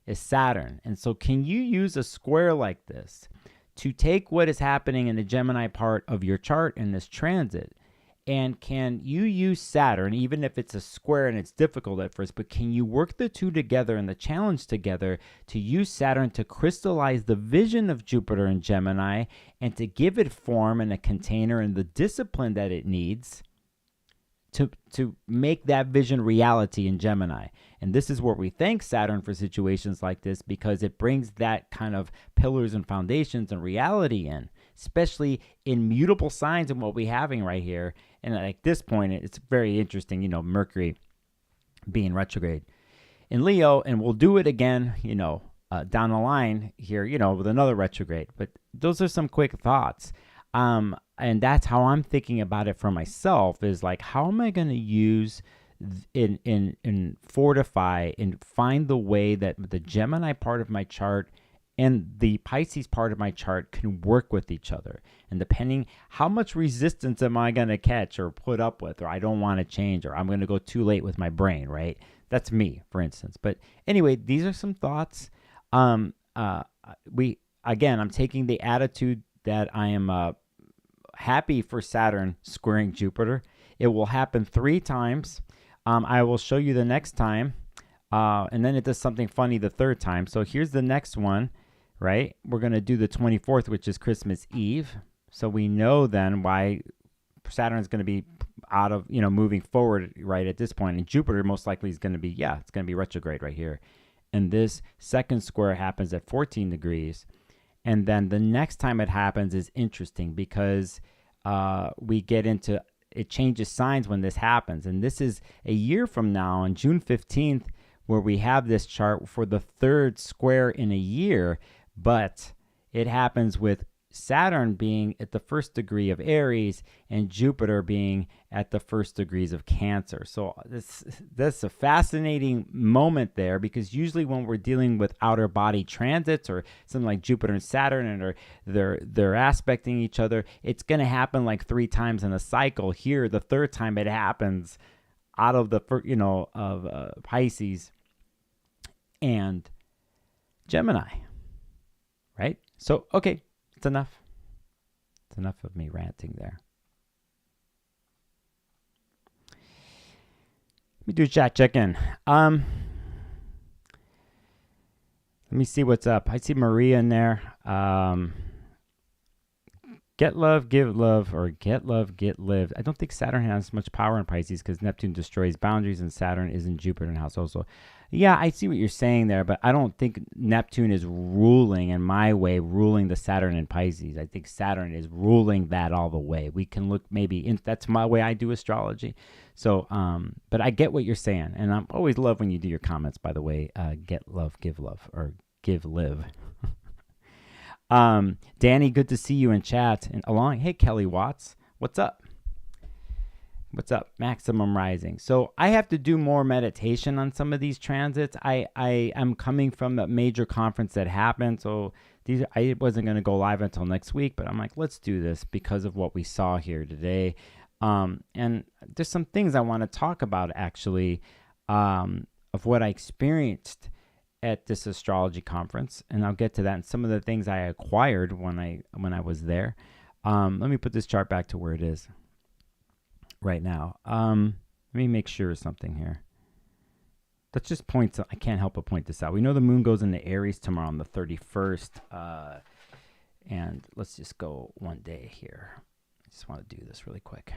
is Saturn. And so can you use a square like this to take what is happening in the Gemini part of your chart in this transit? And can you use Saturn, even if it's a square and it's difficult at first, but can you work the two together and the challenge together to use Saturn to crystallize the vision of Jupiter and Gemini and to give it form and a container and the discipline that it needs to make that vision reality in Gemini? And this is where we thank Saturn for situations like this, because it brings that kind of pillars and foundations and reality in, especially in mutable signs and what we're having right here. And at this point, it's very interesting, Mercury being retrograde in Leo, and we'll do it again, down the line here, with another retrograde. But those are some quick thoughts. And that's how I'm thinking about it for myself, is like, how am I going to use in fortify and find the way that the Gemini part of my chart and the Pisces part of my chart can work with each other. And depending how much resistance am I going to catch or put up with, or I don't want to change, or I'm going to go too late with my brain, right? That's me, for instance. But anyway, these are some thoughts. I'm taking the attitude that I am happy for Saturn squaring Jupiter. It will happen 3 times. I will show you the next time. And then it does something funny the 3rd time. So here's the next one. Right? We're going to do the 24th, which is Christmas Eve. So we know then why Saturn is going to be out of, moving forward right at this point. And Jupiter most likely is going to be, it's going to be retrograde right here. And this second square happens at 14 degrees. And then the next time it happens is interesting because we get into, it changes signs when this happens. And this is a year from now on June 15th, where we have this chart for the 3rd square in a year. But it happens with Saturn being at the 1st degree of Aries and Jupiter being at the 1st degrees of Cancer. So that's a fascinating moment there, because usually when we're dealing with outer body transits or something like Jupiter and Saturn, and they're aspecting each other, it's going to happen like 3 times in a cycle. Here, the 3rd time it happens out of the Pisces and Gemini. Right? So, okay, it's enough. It's enough of me ranting there. Let me do a chat check-in. Let me see what's up. I see Maria in there. Get love, give love, or get love, get lived. I don't think Saturn has much power in Pisces because Neptune destroys boundaries and Saturn is in Jupiter in house also. Yeah, I see what you're saying there, but I don't think Neptune is ruling the Saturn in Pisces. I think Saturn is ruling that all the way. We can look that's my way I do astrology. So, but I get what you're saying, and I always love when you do your comments, by the way. Get love, or give live. Danny, good to see you in chat. And hey, Kelly Watts, what's up? What's up? Maximum Rising. So I have to do more meditation on some of these transits. I am coming from a major conference that happened, so I wasn't going to go live until next week, but I'm like, let's do this because of what we saw here today. And there's some things I want to talk about, actually, of what I experienced at this astrology conference, and I'll get to that, and some of the things I acquired when I was there. Let me put this chart back to where it is right now. Let me make sure of something here. Let's just I can't help but point this out. We know the moon goes into Aries tomorrow on the 31st, and let's just go one day here. I just want to do this really quick.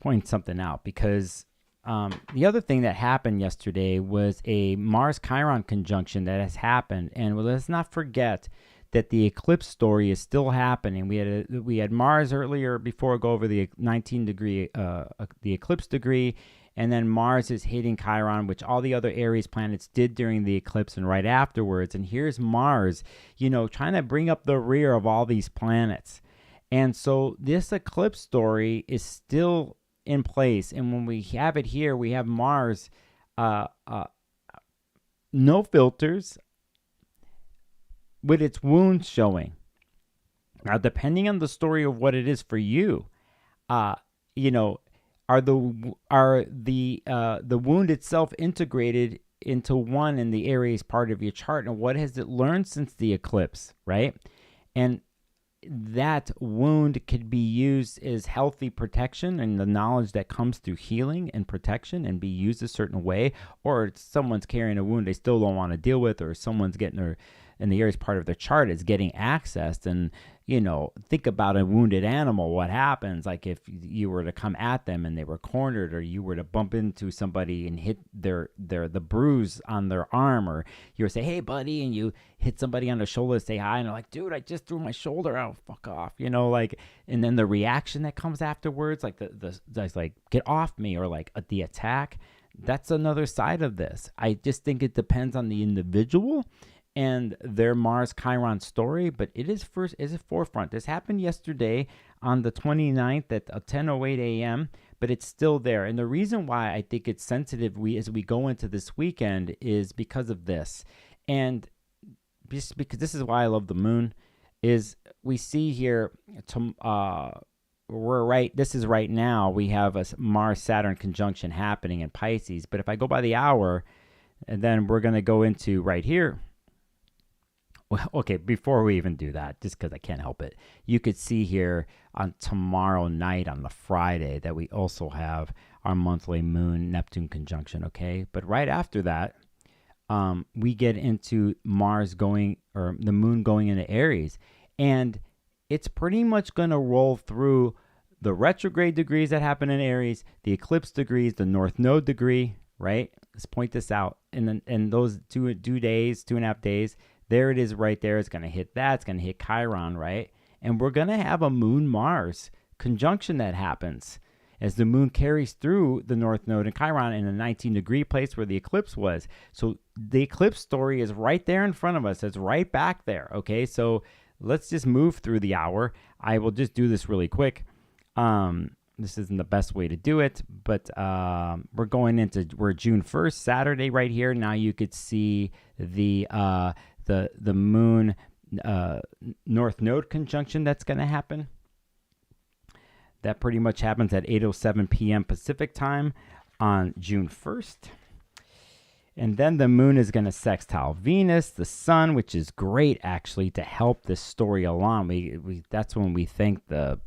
Point something out, because the other thing that happened yesterday was a Mars-Chiron conjunction that has happened. And let's not forget that the eclipse story is still happening. We had Mars earlier before go over the 19 degree, the eclipse degree. And then Mars is hitting Chiron, which all the other Aries planets did during the eclipse and right afterwards. And here's Mars, trying to bring up the rear of all these planets. And so this eclipse story is still in place. And when we have it here, we have Mars, no filters, with its wounds showing. Now, depending on the story of what it is for you, are the wound itself integrated into one in the Aries part of your chart, and what has it learned since the eclipse, right? And that wound could be used as healthy protection and the knowledge that comes through healing and protection, and be used a certain way, or someone's carrying a wound they still don't want to deal with, or someone's getting in the Aries part of their chart is getting accessed. And think about a wounded animal. What happens, like if you were to come at them and they were cornered, or you were to bump into somebody and hit the bruise on their arm, or you were to say, hey buddy, and you hit somebody on the shoulder to say hi, and they're like, dude, I just threw my shoulder out, fuck off, and then the reaction that comes afterwards, like that's like, get off me, or like the attack. That's another side of this. I just think it depends on the individual and their Mars-Chiron story, but it is forefront. This happened yesterday on the 29th at 10:08 a.m. but it's still there. And the reason why I think it's sensitive as we go into this weekend is because of this. And just because this is why I love the moon, is we see here, this is right now, we have a Mars-Saturn conjunction happening in Pisces. But if I go by the hour, and then we're going to go into right here. Well, okay, before we even do that, just because I can't help it, you could see here on tomorrow night, on the Friday, that we also have our monthly moon Neptune conjunction, okay? But right after that, we get into the moon going into Aries, and it's pretty much going to roll through the retrograde degrees that happen in Aries, the eclipse degrees, the North Node degree, right? Let's point this out. And those 2.5 days, there it is right there. It's going to hit that. It's going to hit Chiron, right? And we're going to have a Moon-Mars conjunction that happens as the moon carries through the North Node and Chiron in a 19-degree place where the eclipse was. So the eclipse story is right there in front of us. It's right back there, okay? So let's just move through the hour. I will just do this really quick. This isn't the best way to do it, but we're June 1st, Saturday right here. Now you could see the moon North Node conjunction that's going to happen. That pretty much happens at 8:07 p.m. Pacific time on June 1st. And then the moon is going to sextile Venus, the sun, which is great actually to help this story along. That's when we thank the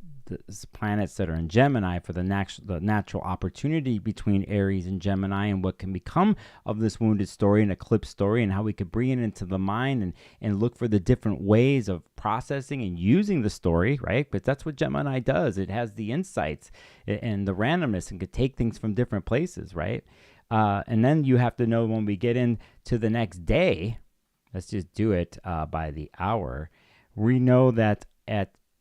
planets that are in Gemini for the natural opportunity between Aries and Gemini, and what can become of this wounded story and eclipse story, and how we could bring it into the mind and look for the different ways of processing and using the story, right? But that's what Gemini does. It has the insights and the randomness and could take things from different places, right? And then you have to know when we get into the next day, let's just do it by the hour. We know that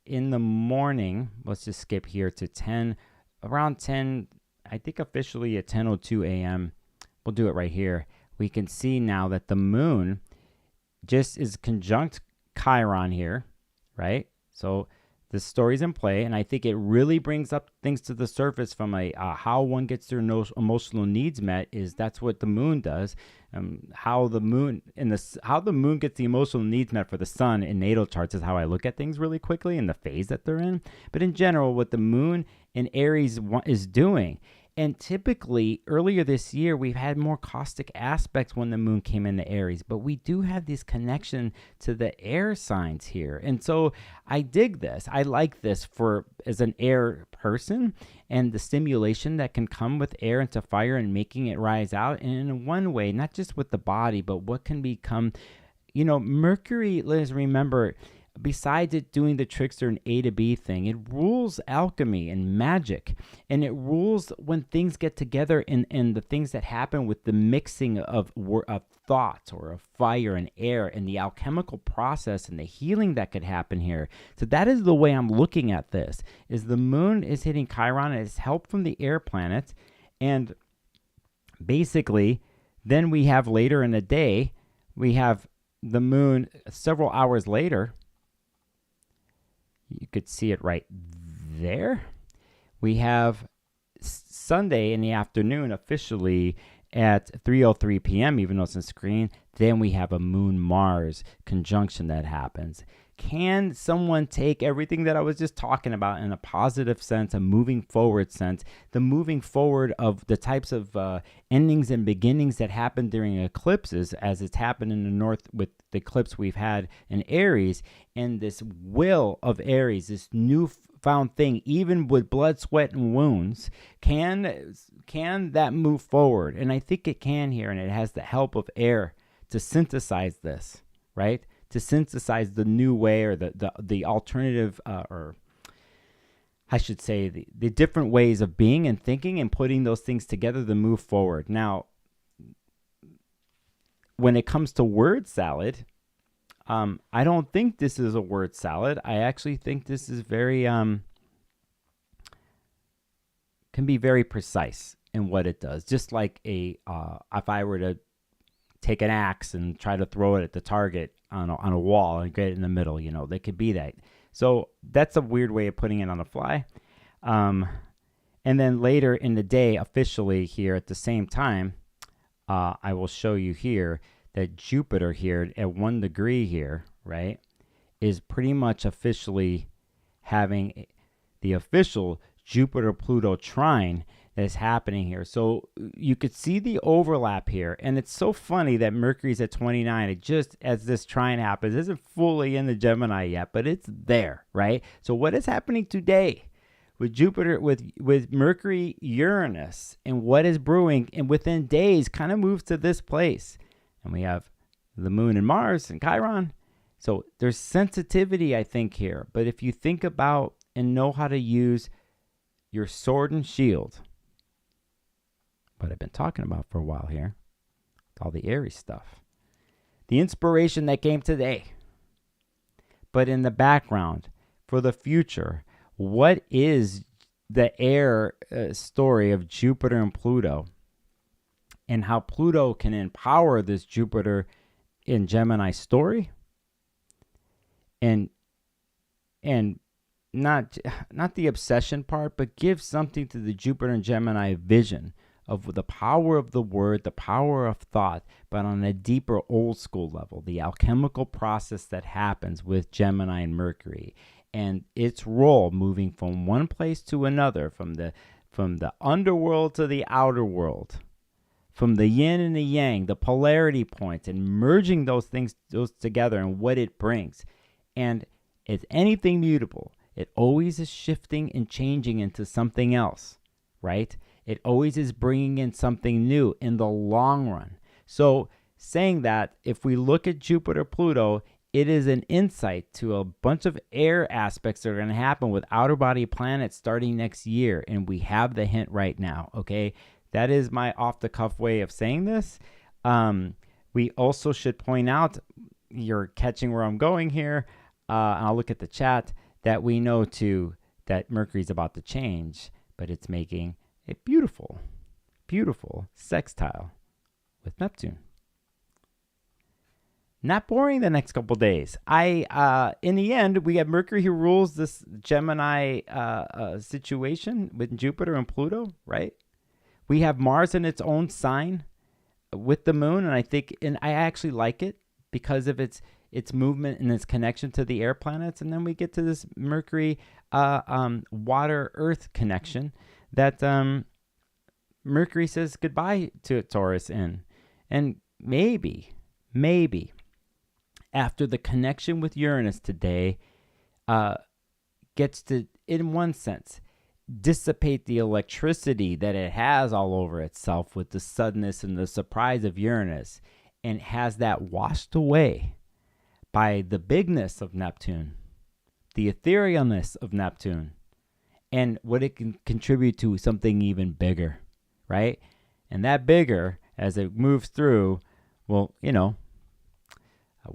in the morning, let's just skip here to around 10, I think officially at 10:02 a.m. We'll do it right here. We can see now that the moon just is conjunct Chiron here, right? So the story's in play, and I think it really brings up things to the surface from how one gets their emotional needs met. That's what the moon does. How the moon gets the emotional needs met for the sun in natal charts is how I look at things really quickly in the phase that they're in. But in general, what the moon in Aries is doing. And typically, earlier this year, we've had more caustic aspects when the moon came into Aries, but we do have this connection to the air signs here. And so I dig this. I like this as an air person, and the stimulation that can come with air into fire and making it rise out. And in one way, not just with the body, but what can become, Mercury, let's remember, besides it doing the trickster and A to B thing, it rules alchemy and magic, and it rules when things get together and the things that happen with the mixing of thoughts or of fire and air and the alchemical process and the healing that could happen here. So that is the way I'm looking at this, is the moon is hitting Chiron, and it's help from the air planets. And basically, then we have later in the day, we have the moon several hours later. You could see it right there. We have Sunday in the afternoon officially at 3:03 p.m., even though it's on screen. Then we have a Moon-Mars conjunction that happens. Can someone take everything that I was just talking about in a positive sense, a moving forward sense, the moving forward of the types of endings and beginnings that happen during eclipses, as it's happened in the north with the eclipse we've had in Aries, and this will of Aries, this newfound thing, even with blood, sweat, and wounds, can that move forward? And I think it can here, and it has the help of air to synthesize this, right? To synthesize the new way, or the alternative, or I should say the different ways of being and thinking, and putting those things together to move forward. Now, when it comes to word salad, I don't think this is a word salad. I actually think this is very, can be very precise in what it does. Just like if I were to take an axe and try to throw it at the target on a wall and get it in the middle, they could be that. So that's a weird way of putting it on the fly. And then later in the day, officially here at the same time, I will show you here that Jupiter here at 1 degree here, right, is pretty much officially having the official Jupiter-Pluto trine that's happening here. So you could see the overlap here. And it's so funny that Mercury's at 29. It just, as this trine happens, isn't fully in the Gemini yet, but it's there, right? So what is happening today with Jupiter, with Mercury Uranus, and what is brewing, and within days kind of moves to this place. And we have the moon and Mars and Chiron. So there's sensitivity, I think, here. But if you think about and know how to use your sword and shield, what I've been talking about for a while here, all the Aries stuff, the inspiration that came today, but in the background for the future, what is the air story of Jupiter and Pluto, and how Pluto can empower this Jupiter in Gemini story, and not the obsession part, but give something to the Jupiter and Gemini vision of the power of the word, the power of thought, but on a deeper old school level, the alchemical process that happens with Gemini and Mercury, and its role moving from one place to another, from the underworld to the outer world, from the yin and the yang, the polarity points, and merging those together and what it brings. And it's anything mutable. It always is shifting and changing into something else, right? It always is bringing in something new in the long run. So saying that, if we look at Jupiter, Pluto, it is an insight to a bunch of air aspects that are going to happen with outer body planets starting next year. And we have the hint right now, okay? That is my off-the-cuff way of saying this. We also should point out, you're catching where I'm going here, and I'll look at the chat, that we know too that Mercury's about to change, but it's making a beautiful, beautiful sextile with Neptune. Not boring the next couple days. In the end, we have Mercury who rules this Gemini situation with Jupiter and Pluto, right? We have Mars in its own sign with the moon, and I actually like it because of its movement and its connection to the air planets. And then we get to this Mercury water earth connection that Mercury says goodbye to Taurus in. And maybe after the connection with Uranus today gets to, in one sense, dissipate the electricity that it has all over itself with the suddenness and the surprise of Uranus, and has that washed away by the bigness of Neptune, the etherealness of Neptune, and what it can contribute to something even bigger, right? And that bigger, as it moves through, well,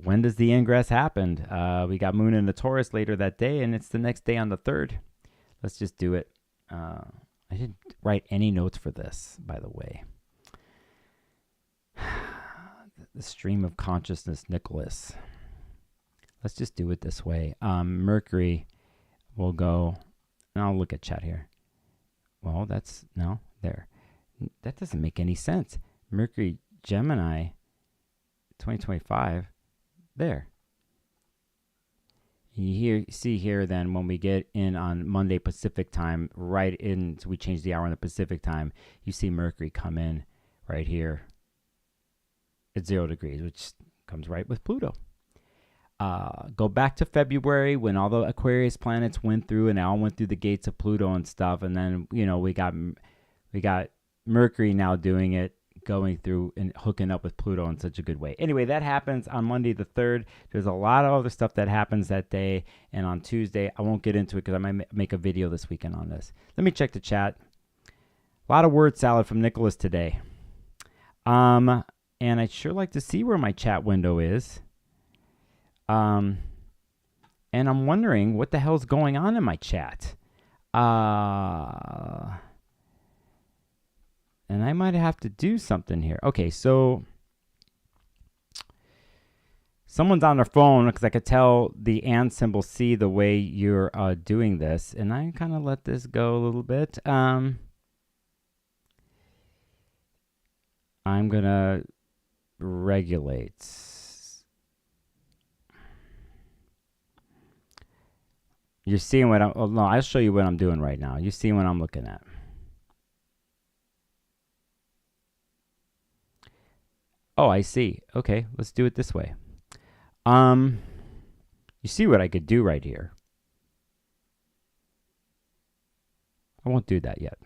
when does the ingress happen? We got Moon in the Taurus later that day, and it's the next day on the 3rd. Let's just do it. I didn't write any notes for this, by the way. The stream of consciousness, Nicholas. Let's just do it this way. Mercury will go, and I'll look at chat here. Well, there. That doesn't make any sense. Mercury, Gemini, 2025, there. You see here then, when we get in on Monday Pacific time, so we change the hour on the Pacific time, you see Mercury come in right here at 0 degrees, which comes right with Pluto. Go back to February when all the Aquarius planets went through, and they all went through the gates of Pluto and stuff. And then, we got Mercury now doing it, going through and hooking up with Pluto in such a good way. Anyway, that happens on Monday the 3rd. There's a lot of other stuff that happens that day. And on Tuesday, I won't get into it because I might make a video this weekend on this. Let me check the chat. A lot of word salad from Nicholas today. And I'd sure like to see where my chat window is. And I'm wondering what the hell's going on in my chat. And I might have to do something here. Okay, so Someone's on their phone because I could tell the and symbol C the way you're doing this. And I kind of let this go a little bit. I'm going to regulate. You're seeing what no, I'll show you what I'm doing right now. You see what I'm looking at. Oh, I see. Okay, let's do it this way. You see what I could do right here. I won't do that yet.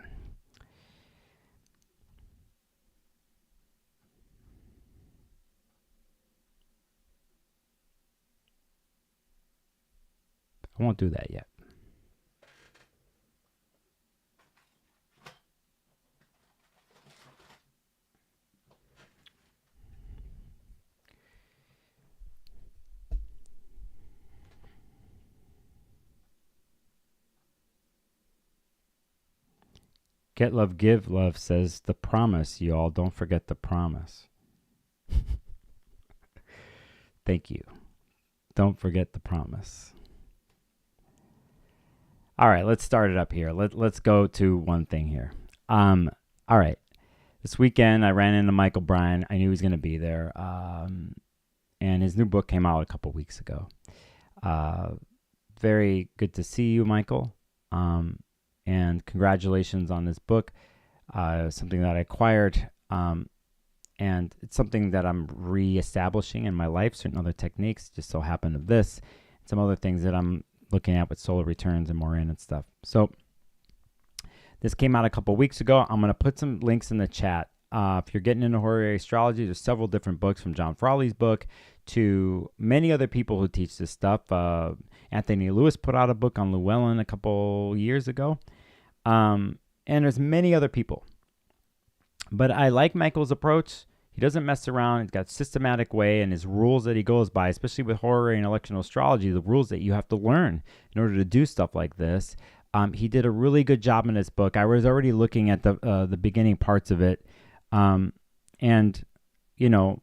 I won't do that yet. Get Love, Give Love says the promise, y'all. Don't forget the promise. Thank you. Don't forget the promise. All right, let's start it up here. Let's go to one thing here. All right. This weekend, I ran into Mychal Bryan. I knew he was going to be there. And his new book came out a couple weeks ago. Very good to see you, Mychal. And congratulations on this book. Something that I acquired. And it's something that I'm reestablishing in my life. Certain other techniques just so happen of this. Some other things that I'm looking at with solar returns and Moran and stuff. So this came out a couple weeks ago. I'm going to put some links in the chat. If you're getting into Horary astrology, there's several different books, from John Frawley's book to many other people who teach this stuff. Anthony Lewis put out a book on Llewellyn a couple years ago. And there's many other people. But I like Mychal's approach. He doesn't mess around. He's got a systematic way, and his rules that he goes by, especially with Horary and electional astrology, the rules that you have to learn in order to do stuff like this. He did a really good job in this book. I was already looking at the beginning parts of it. And, you know,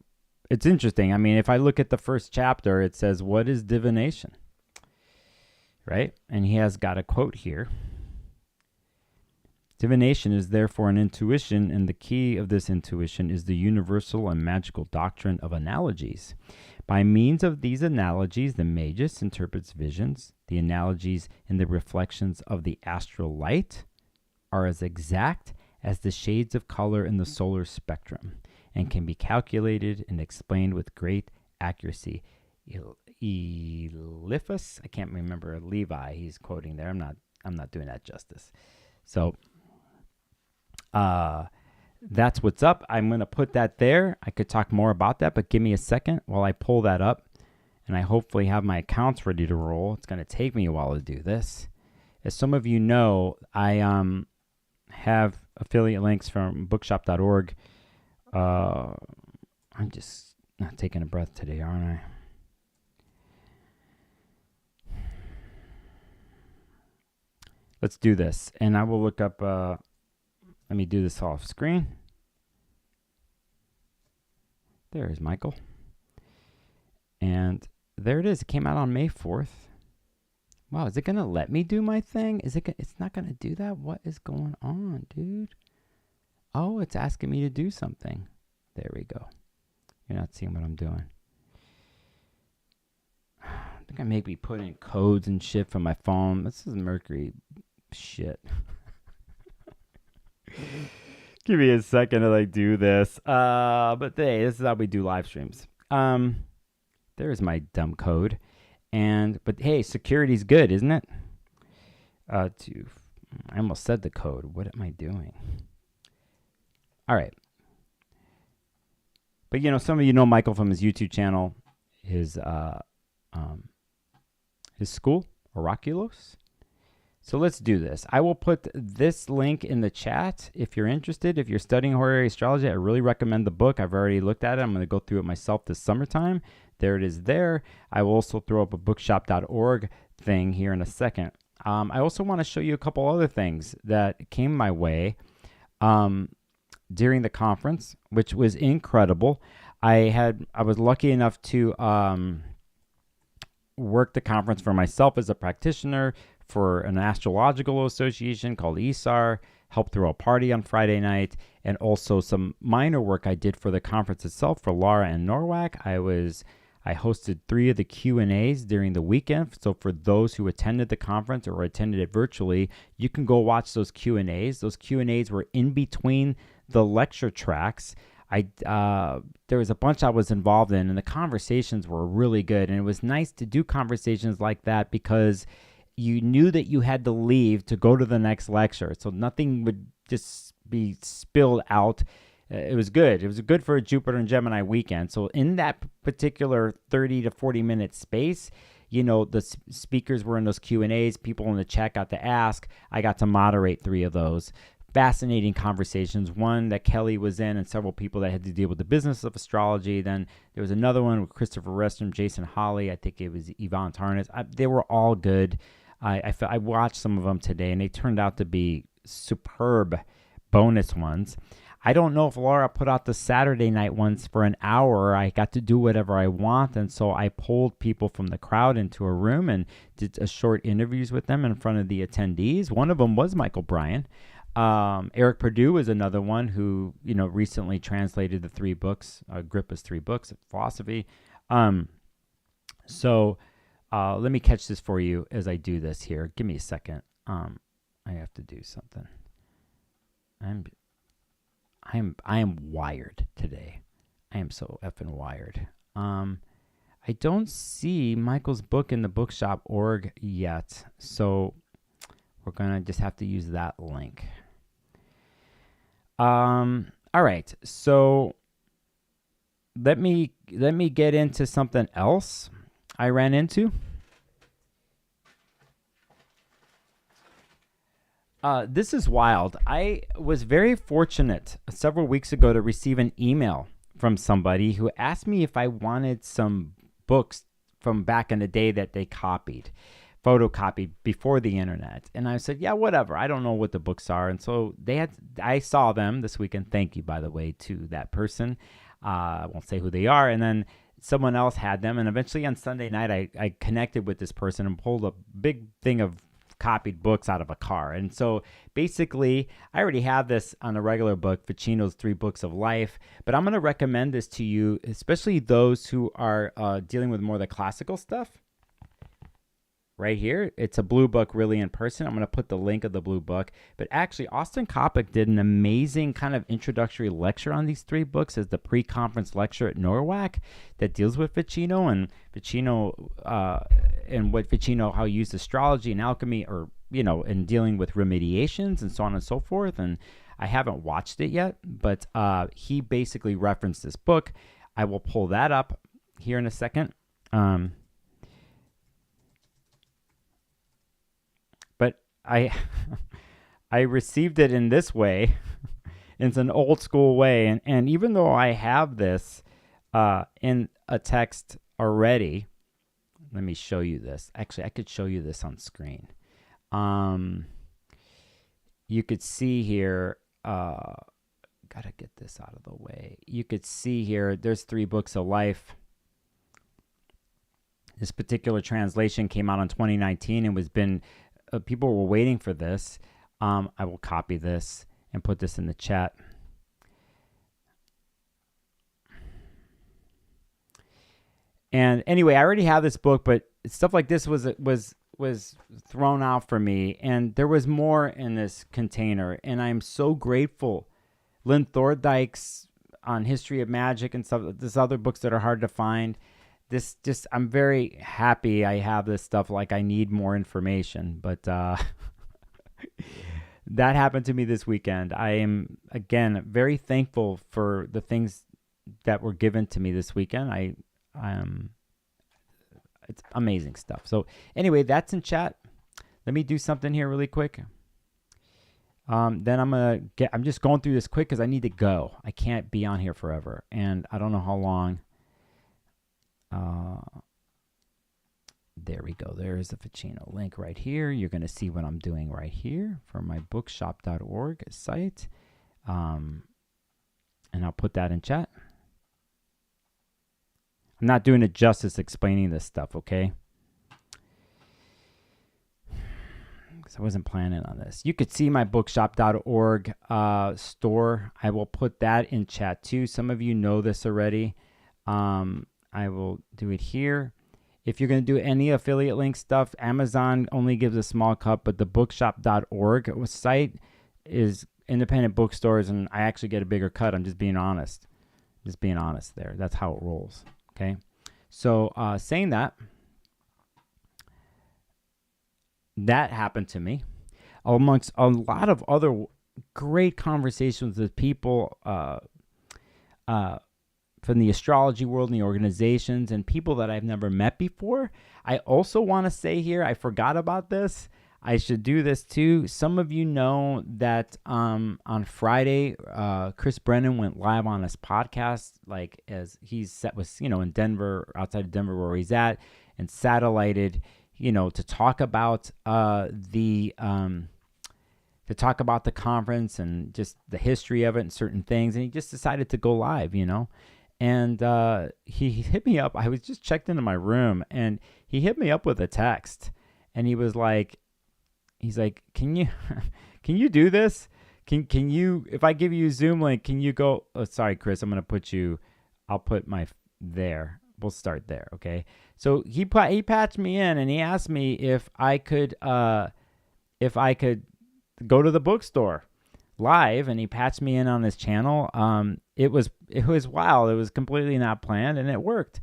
it's interesting. I mean, if I look at the first chapter, it says, what is divination? Right? And he has got a quote here. Divination is therefore an intuition, and the key of this intuition is the universal and magical doctrine of analogies. By means of these analogies, the magus interprets visions. The analogies in the reflections of the astral light are as exact as the shades of color in the solar spectrum, and can be calculated and explained with great accuracy. ECLIPSE, I can't remember Levi he's quoting there. I'm not doing that justice. So that's what's up. I'm going to put that there. I could talk more about that, but give me a second while I pull that up, and I hopefully have my accounts ready to roll. It's going to take me a while to do this. As some of you know, I have affiliate links from bookshop.org. I'm just not taking a breath today, aren't I? Let's do this, and I will look up... let me do this off screen. There is Mychal. And there it is. It came out on May 4th. Wow, is it going to let me do my thing? It's not going to do that? What is going on, dude? Oh, it's asking me to do something. There we go. You're not seeing what I'm doing. I think I may be putting codes and shit from my phone. This is Mercury shit. Give me a second to do this. But hey, this is how we do live streams. There's my dumb code. But hey, security's good, isn't it? I almost said the code. What am I doing? All right. But some of you know Mychal from his YouTube channel, his school, Oraculos. So let's do this. I will put this link in the chat if you're interested. If you're studying Horary astrology, I really recommend the book. I've already looked at it. I'm going to go through it myself this summertime. There it is there. I will also throw up a bookshop.org thing here in a second. I also want to show you a couple other things that came my way during the conference, which was incredible. I was lucky enough to work the conference for myself as a practitioner for an astrological association called ESAR, helped throw a party on Friday night, and also some minor work I did for the conference itself for Laura and NORWAC. I hosted 3 of the Q&As during the weekend. So for those who attended the conference or attended it virtually, you can go watch those Q&As. Those Q&As were in between the lecture tracks. There was a bunch I was involved in, and the conversations were really good. And it was nice to do conversations like that because you knew that you had to leave to go to the next lecture. So nothing would just be spilled out. It was good. It was good for a Jupiter and Gemini weekend. So in that particular 30 to 40 minute space, the speakers were in those Q&As. People in the chat got to ask. I got to moderate 3 of those. Fascinating conversations. One that Kelly was in and several people that had to deal with the business of astrology. Then there was another one with Christopher Restrom, Jason Hawley. I think it was Yvonne Tarnas. They were all good. I watched some of them today, and they turned out to be superb bonus ones. I don't know if Laura put out the Saturday night ones for an hour. I got to do whatever I want, and so I pulled people from the crowd into a room and did a short interviews with them in front of the attendees. One of them was Mychal Bryan. Eric Perdue is another one who, recently translated the 3 books, Agrippa's 3 books of philosophy. Let me catch this for you as I do this here. Give me a second. I have to do something. I am wired today. I am so effing wired. I don't see Michael's book in the bookshop org yet, so we're gonna just have to use that link. All right. So let me get into something else I ran into. This is wild. I was very fortunate several weeks ago to receive an email from somebody who asked me if I wanted some books from back in the day that they photocopied before the internet. And I said, yeah, whatever. I don't know what the books are. And so I saw them this weekend. Thank you, by the way, to that person. I won't say who they are. And then someone else had them. And eventually on Sunday night, I connected with this person and pulled a big thing of copied books out of a car. And so basically, I already have this on a regular book, Ficino's 3 Books of Life, but I'm going to recommend this to you, especially those who are dealing with more of the classical stuff. Right here, it's a blue book really in person. I'm going to put the link of the blue book. But actually, Austin Coppock did an amazing kind of introductory lecture on these 3 books as the pre-conference lecture at NORWAC that deals with Ficino and what Ficino, how he used astrology and alchemy, or, in dealing with remediations and so on and so forth. And I haven't watched it yet, but he basically referenced this book. I will pull that up here in a second. But I received it in this way. It's an old school way. And even though I have this in a text already, let me show you this. Actually, I could show you this on screen. You could see here, gotta get this out of the way. You could see here, there's 3 Books of Life. This particular translation came out in 2019 and was been, people were waiting for this. I will copy this and put this in the chat. And anyway, I already have this book, but stuff like this was thrown out for me, and there was more in this container, and I'm so grateful. Lynn Thorndike's on History of Magic and stuff. There's other books that are hard to find. I'm very happy I have this stuff. Like, I need more information, but that happened to me this weekend. I am, again, very thankful for the things that were given to me this weekend. It's amazing stuff. So anyway, that's in chat. Let me do something here really quick. Then I'm just going through this quick because I need to go. I can't be on here forever, and I don't know how long. There we go. There's the Ficino link right here. You're going to see what I'm doing right here for my bookshop.org site. And I'll put that in chat. I'm not doing it justice explaining this stuff, okay? Because I wasn't planning on this. You could see my bookshop.org store. I will put that in chat too. Some of you know this already. I will do it here. If you're going to do any affiliate link stuff, Amazon only gives a small cut, but the bookshop.org site is independent bookstores, and I actually get a bigger cut. I'm just being honest. Just being honest there. That's how it rolls. Okay. So saying that, that happened to me amongst a lot of other great conversations with people from the astrology world and the organizations and people that I've never met before. I also want to say here, I forgot about this. I should do this too. Some of you know that on Friday, Chris Brennan went live on his podcast, like as he's set with, in Denver, outside of Denver where he's at, and satellited, to talk about the conference and just the history of it and certain things. And he just decided to go live, And he hit me up. I was just checked into my room, and he hit me up with a text, and he's like, can you do this? Can you, if I give you a Zoom link, can you go? Oh, sorry, Chris, I'll put my there. We'll start there. Okay. So he patched me in, and he asked me if I could go to the bookstore live, and he patched me in on his channel. It was wild. It was completely not planned, and it worked.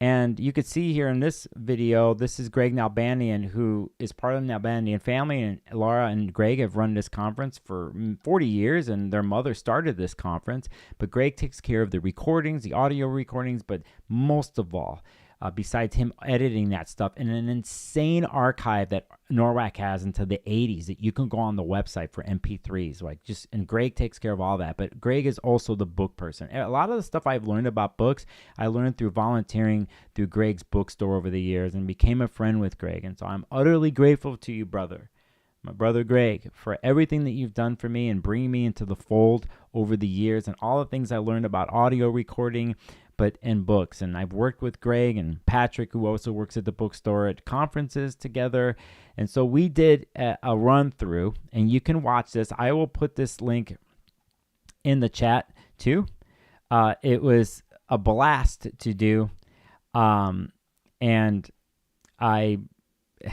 And you could see here in this video, this is Greg Nalbandian, who is part of the Nalbandian family, and Laura and Greg have run this conference for 40 years, and their mother started this conference. But Greg takes care of the recordings, the audio recordings, but most of all, besides him editing that stuff in an insane archive that NORWAC has into the 80s that you can go on the website for MP3s. And Greg takes care of all that. But Greg is also the book person. A lot of the stuff I've learned about books, I learned through volunteering through Greg's bookstore over the years and became a friend with Greg. And so I'm utterly grateful to you, brother. My brother Greg, for everything that you've done for me and bringing me into the fold over the years and all the things I learned about audio recording, but in books. And I've worked with Greg and Patrick, who also works at the bookstore, at conferences together. And so we did a run through, and you can watch this. I will put this link in the chat too. It was a blast to do. And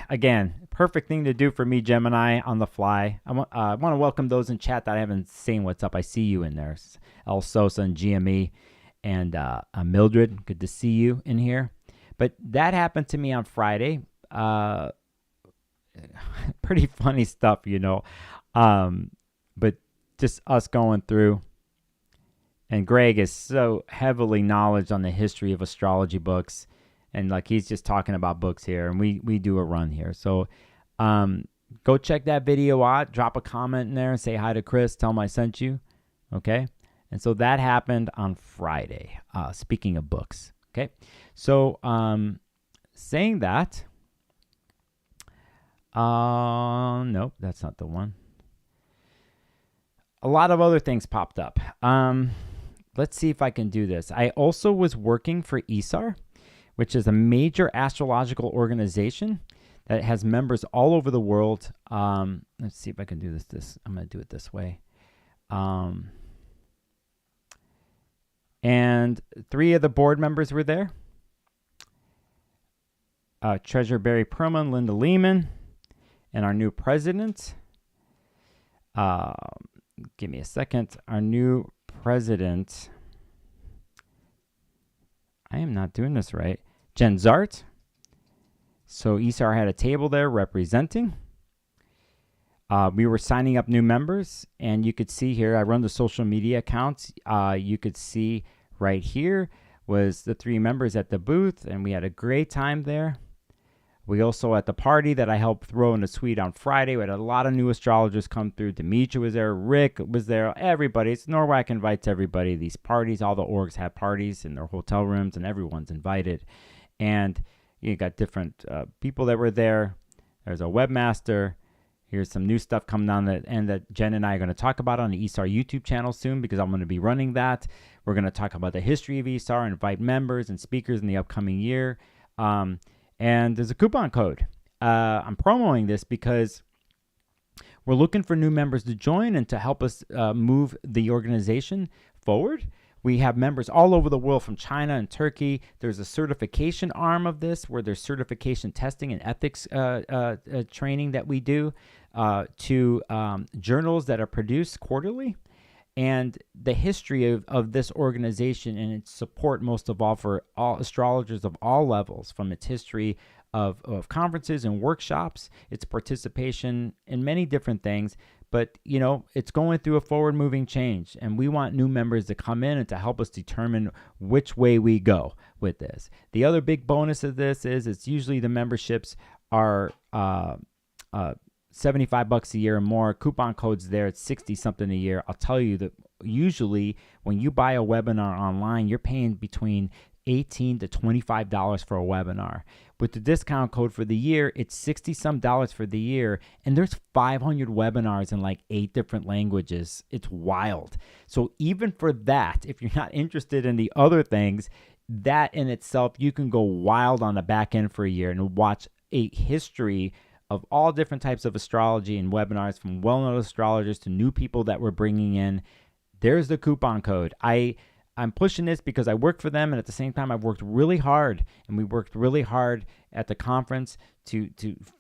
again, perfect thing to do for me, Gemini, on the fly. I want to welcome those in chat that I haven't seen. What's up? I see you in there. El Sosa and GME. And Mildred, good to see you in here. But that happened to me on Friday. Pretty funny stuff, but just us going through. And Greg is so heavily knowledgeable on the history of astrology books. And he's just talking about books here. And we do a run here. So go check that video out. Drop a comment in there and say hi to Chris. Tell him I sent you. Okay? And so that happened on Friday, speaking of books. Okay. So saying that, nope, that's not the one. A lot of other things popped up. Let's see if I can do this. I also was working for ISAR, which is a major astrological organization that has members all over the world. Let's see if I can do this. I'm going to do it this way. And 3 of the board members were there. Treasurer Barry Perlman, Linda Lehman, and our new president. Give me a second. Our new president. I am not doing this right. Jen Zart. So ESAR had a table there representing. We were signing up new members, and you could see here, I run the social media accounts. You could see right here was the 3 members at the booth, and we had a great time there. We also at the party that I helped throw in the suite on Friday. We had a lot of new astrologers come through. Demetria was there. Rick was there. Everybody. It's NORWAC invites everybody. These parties, all the orgs have parties in their hotel rooms, and everyone's invited. And you got different people that were there. There's a webmaster. Here's some new stuff coming down the end that Jen and I are going to talk about on the ESAR YouTube channel soon, because I'm going to be running that. We're going to talk about the history of ESAR, invite members and speakers in the upcoming year. And there's a coupon code. I'm promoting this because we're looking for new members to join and to help us move the organization forward. We have members all over the world, from China and Turkey. There's a certification arm of this where there's certification testing and ethics training that we do, to journals that are produced quarterly, and the history of this organization and its support, most of all, for all astrologers of all levels, from its history of conferences and workshops, its participation in many different things. But, you know, it's going through a forward-moving change, and we want new members to come in and to help us determine which way we go with this. The other big bonus of this is it's usually the memberships are $75 a year or more. Coupon codes there, it's 60-something a year. I'll tell you that usually when you buy a webinar online, you're paying between $18 to $25 for a webinar. With the discount code for the year, it's $60-some for the year, and there's 500 webinars in like 8 different languages. It's wild. So even for that, if you're not interested in the other things, that in itself, you can go wild on the back end for a year and watch a history of all different types of astrology and webinars, from well-known astrologers to new people that we're bringing in. There's the coupon code. I'm pushing this because I work for them, and at the same time, I've worked really hard, and we worked really hard at the conference to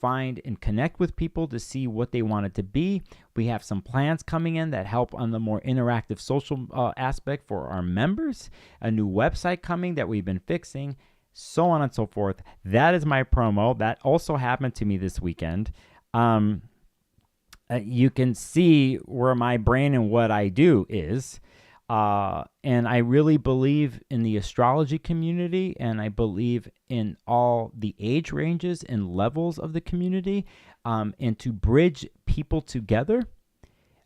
find and connect with people to see what they want it to be. We have some plans coming in that help on the more interactive social aspect for our members, a new website coming that we've been fixing, so on and so forth. That is my promo. That also happened to me this weekend. You can see where my brain and what I do is. And I really believe in the astrology community, and I believe in all the age ranges and levels of the community, and to bridge people together,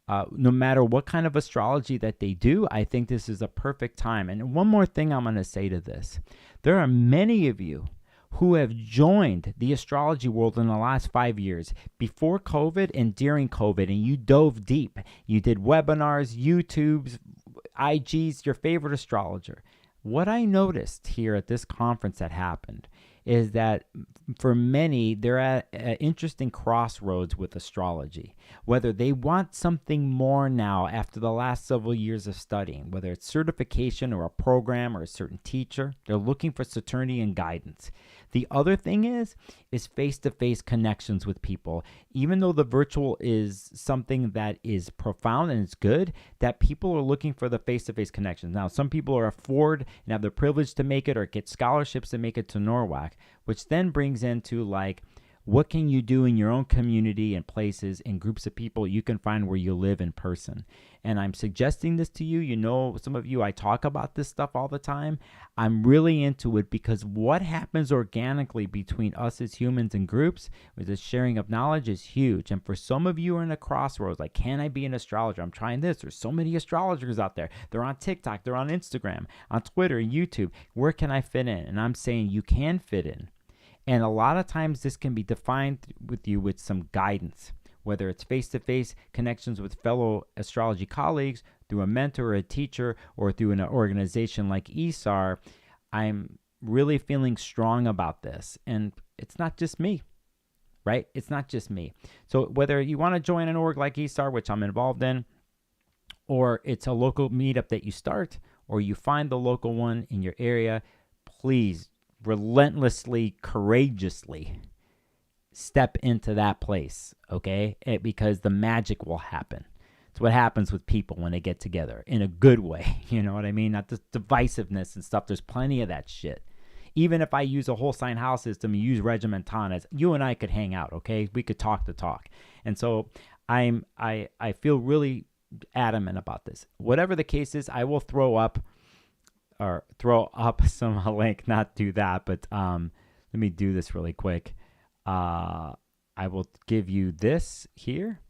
no matter what kind of astrology that they do. I think this is a perfect time. And one more thing I'm going to say to this. There are many of you who have joined the astrology world in the last 5 years, before COVID and during COVID, and you dove deep. You did webinars, YouTubes, IGs, your favorite astrologer. What I noticed here at this conference that happened is that for many, they're at an interesting crossroads with astrology. Whether they want something more now after the last several years of studying, whether it's certification or a program or a certain teacher, they're looking for certainty and guidance. The other thing is face-to-face connections with people. Even though the virtual is something that is profound and it's good, that people are looking for the face-to-face connections. Now, some people are afford and have the privilege to make it or get scholarships to make it to NORWAC, which then brings into like, what can you do in your own community and places and groups of people you can find where you live in person? And I'm suggesting this to you. You know, some of you, I talk about this stuff all the time. I'm really into it because what happens organically between us as humans and groups with the sharing of knowledge is huge. And for some of you who are in a crossroads, like, can I be an astrologer? I'm trying this. There's so many astrologers out there. They're on TikTok. They're on Instagram, on Twitter, YouTube. Where can I fit in? And I'm saying you can fit in. And a lot of times this can be defined with you with some guidance, whether it's face-to-face connections with fellow astrology colleagues, through a mentor or a teacher, or through an organization like ESAR. I'm really feeling strong about this. And it's not just me, right? It's not just me. So whether you want to join an org like ESAR, which I'm involved in, or it's a local meetup that you start, or you find the local one in your area, please relentlessly, courageously step into that place, okay? Because the magic will happen. It's what happens with people when they get together in a good way. You know what I mean? Not this divisiveness and stuff. There's plenty of that shit. Even if I use a whole sign house system, you use regimentana, you and I could hang out, okay? We could talk the talk. And so I feel really adamant about this. Whatever the case is, I will throw up some link, not do that, but let me do this really quick. I will give you this here.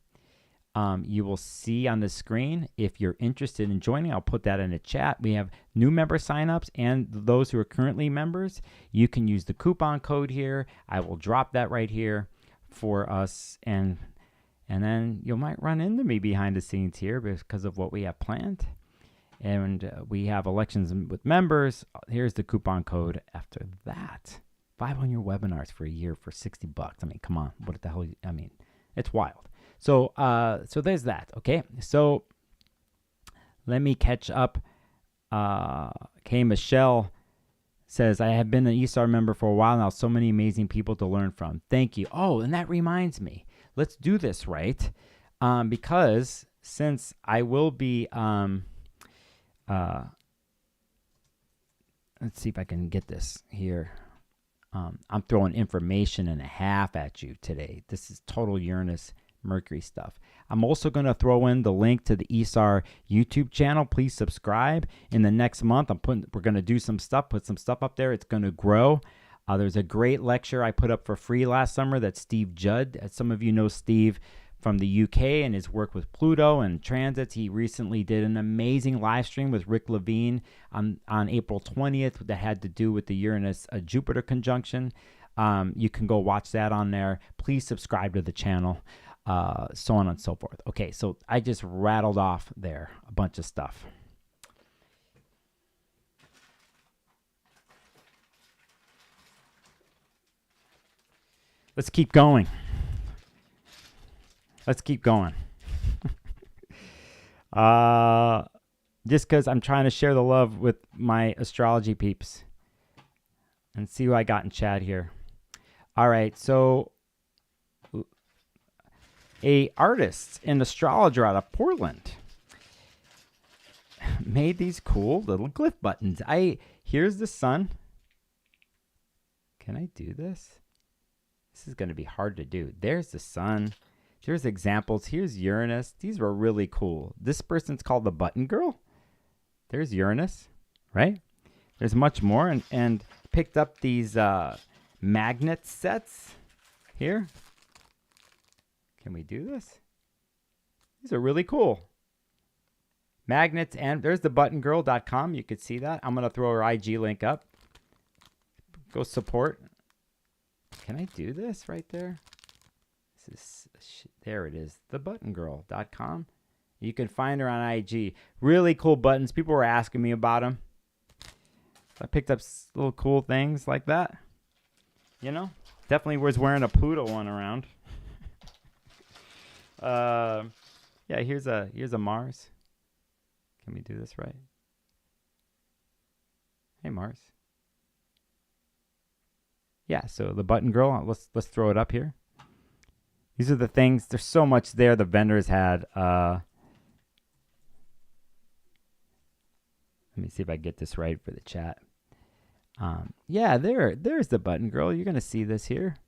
You will see on the screen if you're interested in joining. I'll put that in the chat. We have new member signups and those who are currently members. You can use the coupon code here. I will drop that right here for us. And And then you might run into me behind the scenes here because of what we have planned. And we have elections with members. Here's the coupon code after that. 5 on your webinars for a year for $60. I mean, come on. What the hell? I mean, it's wild. So there's that. Okay. So let me catch up. K. Michelle says, I have been an ESAR member for a while now. So many amazing people to learn from. Thank you. Oh, and that reminds me. Let's do this right. Because since I will be, let's see if I can get this here. I'm throwing information and a half at you today. This is total Uranus Mercury stuff. I'm also going to throw in the link to the ESAR YouTube channel. Please subscribe. In the next month, we're going to do some stuff, put some stuff up there. It's going to grow. There's a great lecture I put up for free last summer that Steve Judd, as some of you know Steve from the UK and his work with Pluto and transits. He recently did an amazing live stream with RickLevine on April 20th that had to do with the Uranus-Jupiter conjunction. You can go watch that on there. Please subscribe to the channel, so on and so forth. Okay, so I just rattled off there a bunch of stuff. Let's keep going. Let's keep going. Just because I'm trying to share the love with my astrology peeps. And see who I got in chat here. All right, so a artist and astrologer out of Portland made these cool little glyph buttons. Here's the sun. Can I do this? This is going to be hard to do. There's the sun. There's examples. Here's Uranus. These were really cool. This person's called the Button Girl. There's Uranus, right? There's much more. And picked up these magnet sets here. Can we do this? These are really cool. Magnets, and there's the buttongirl.com. You could see that. I'm going to throw her IG link up. Go support. Can I do this right there? There it is, thebuttongirl.com. You can find her on IG. Really cool buttons. People were asking me about them. I picked up little cool things like that. You know, definitely was wearing a Pluto one around. Yeah, here's a Mars. Can we do this right? Hey, Mars. Yeah, so the Button Girl. Let's throw it up here. These are the things. There's so much there the vendors had. Let me see if I get this right for the chat. Yeah, there's the Button Girl. You're going to see this here.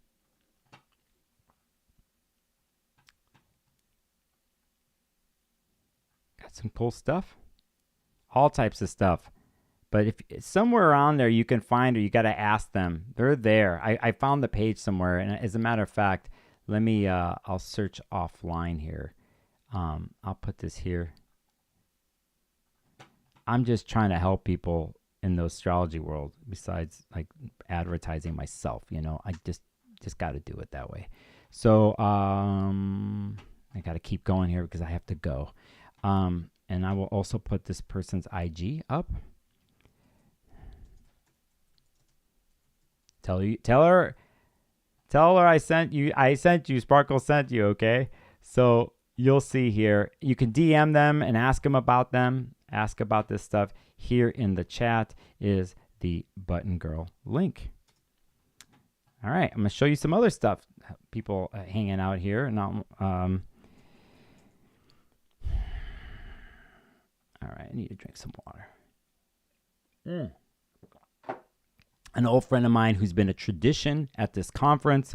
Got some cool stuff. All types of stuff. But if somewhere around there you can find her, you got to ask them. They're there. I found the page somewhere. And as a matter of fact, let me, I'll search offline here. I'll put this here. I'm just trying to help people in the astrology world besides like advertising myself, you know. I just got to do it that way. So I got to keep going here because I have to go. And I will also put this person's IG up. Tell her I sent you, Sparkle sent you, okay? So you'll see here. You can DM them and ask them about this stuff. Here in the chat is the Button Girl link. All right, I'm going to show you some other stuff. People hanging out here. Now, all right, I need to drink some water. An old friend of mine who's been a tradition at this conference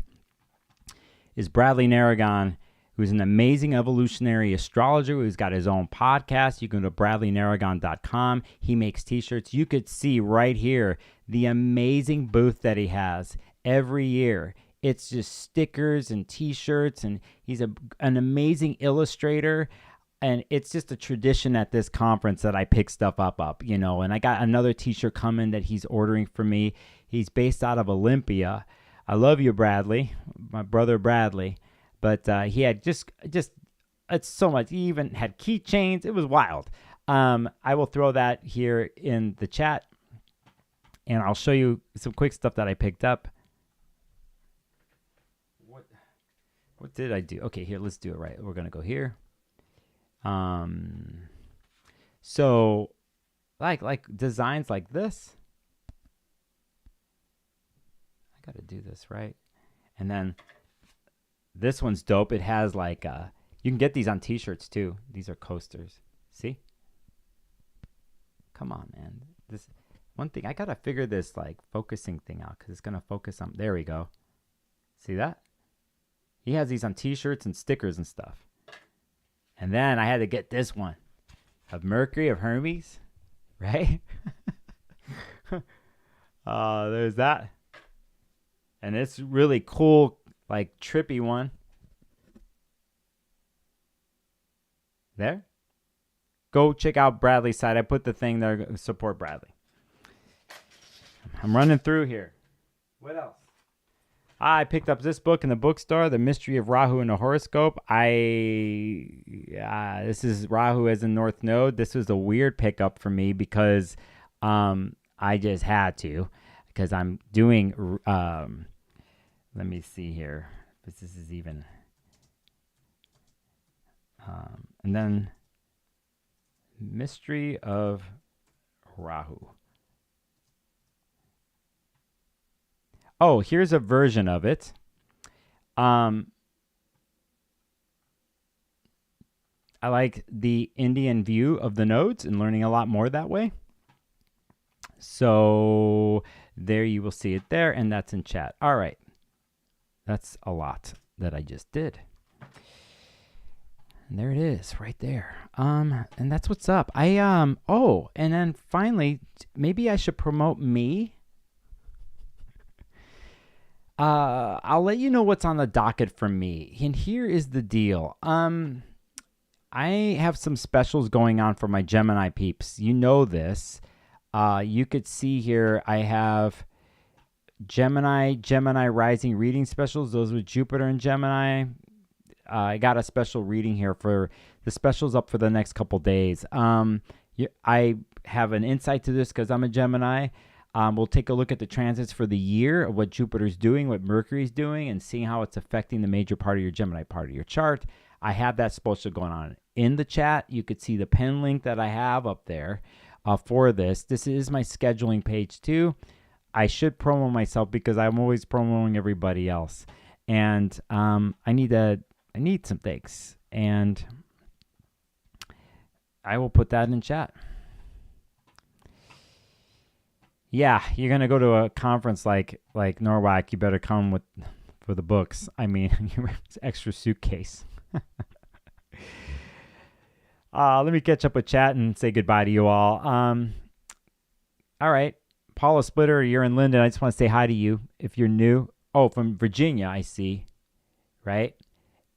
is Bradley Naragon, who's an amazing evolutionary astrologer who's got his own podcast. You can go to bradleynaragon.com. He makes t-shirts. You could see right here the amazing booth that he has every year. It's just stickers and t-shirts, and he's an amazing illustrator. And it's just a tradition at this conference that I pick stuff up, you know. And I got another t-shirt coming that he's ordering for me. He's based out of Olympia. I love you, Bradley, my brother Bradley. But he had just it's so much. He even had keychains. It was wild. I will throw that here in the chat, and I'll show you some quick stuff that I picked up. What did I do? Okay, here, let's do it right. We're gonna go here. So like designs like this. I gotta do this right. And then this one's dope. It has like you can get these on t-shirts too. These are coasters. See? Come on, man. This one thing, I gotta figure this like focusing thing out because it's gonna focus on. There we go. See that? He has these on t-shirts and stickers and stuff. And then I had to get this one of Mercury of Hermes, right? There's that. And it's really cool, like trippy one. There. Go check out Bradley's site. I put the thing there, support Bradley. I'm running through here. What else? I picked up this book in the bookstore, The Mystery of Rahu and the Horoscope. This is Rahu as in North Node. This was a weird pickup for me because I just had to, because I'm doing, let me see here, if this is even, and then Mystery of Rahu. Oh, here's a version of it. I like the Indian view of the nodes and learning a lot more that way. So there you will see it there, and that's in chat. All right. That's a lot that I just did. And there it is right there. And that's what's up. Oh, and then finally, maybe I should promote me. I'll let you know what's on the docket for me. And here is the deal. I have some specials going on for my Gemini peeps. You know this. You could see here I have Gemini rising reading specials. Those with Jupiter and Gemini. I got a special reading here for the specials up for the next couple days. I have an insight to this because I'm a Gemini. We'll take a look at the transits for the year of what Jupiter's doing, what Mercury's doing, and seeing how it's affecting the major part of your Gemini part of your chart. I have that special going on in the chat. You could see the pen link that I have up there for this. This is my scheduling page too. I should promo myself because I'm always promoting everybody else, and I need some things, and I will put that in chat. Yeah, you're gonna go to a conference like NORWAC. You better come for the books. I mean, your extra suitcase. Let me catch up with chat and say goodbye to you all. All right, Paula Splitter, you're in Linden. I just want to say hi to you if you're new. Oh, from Virginia, I see. Right,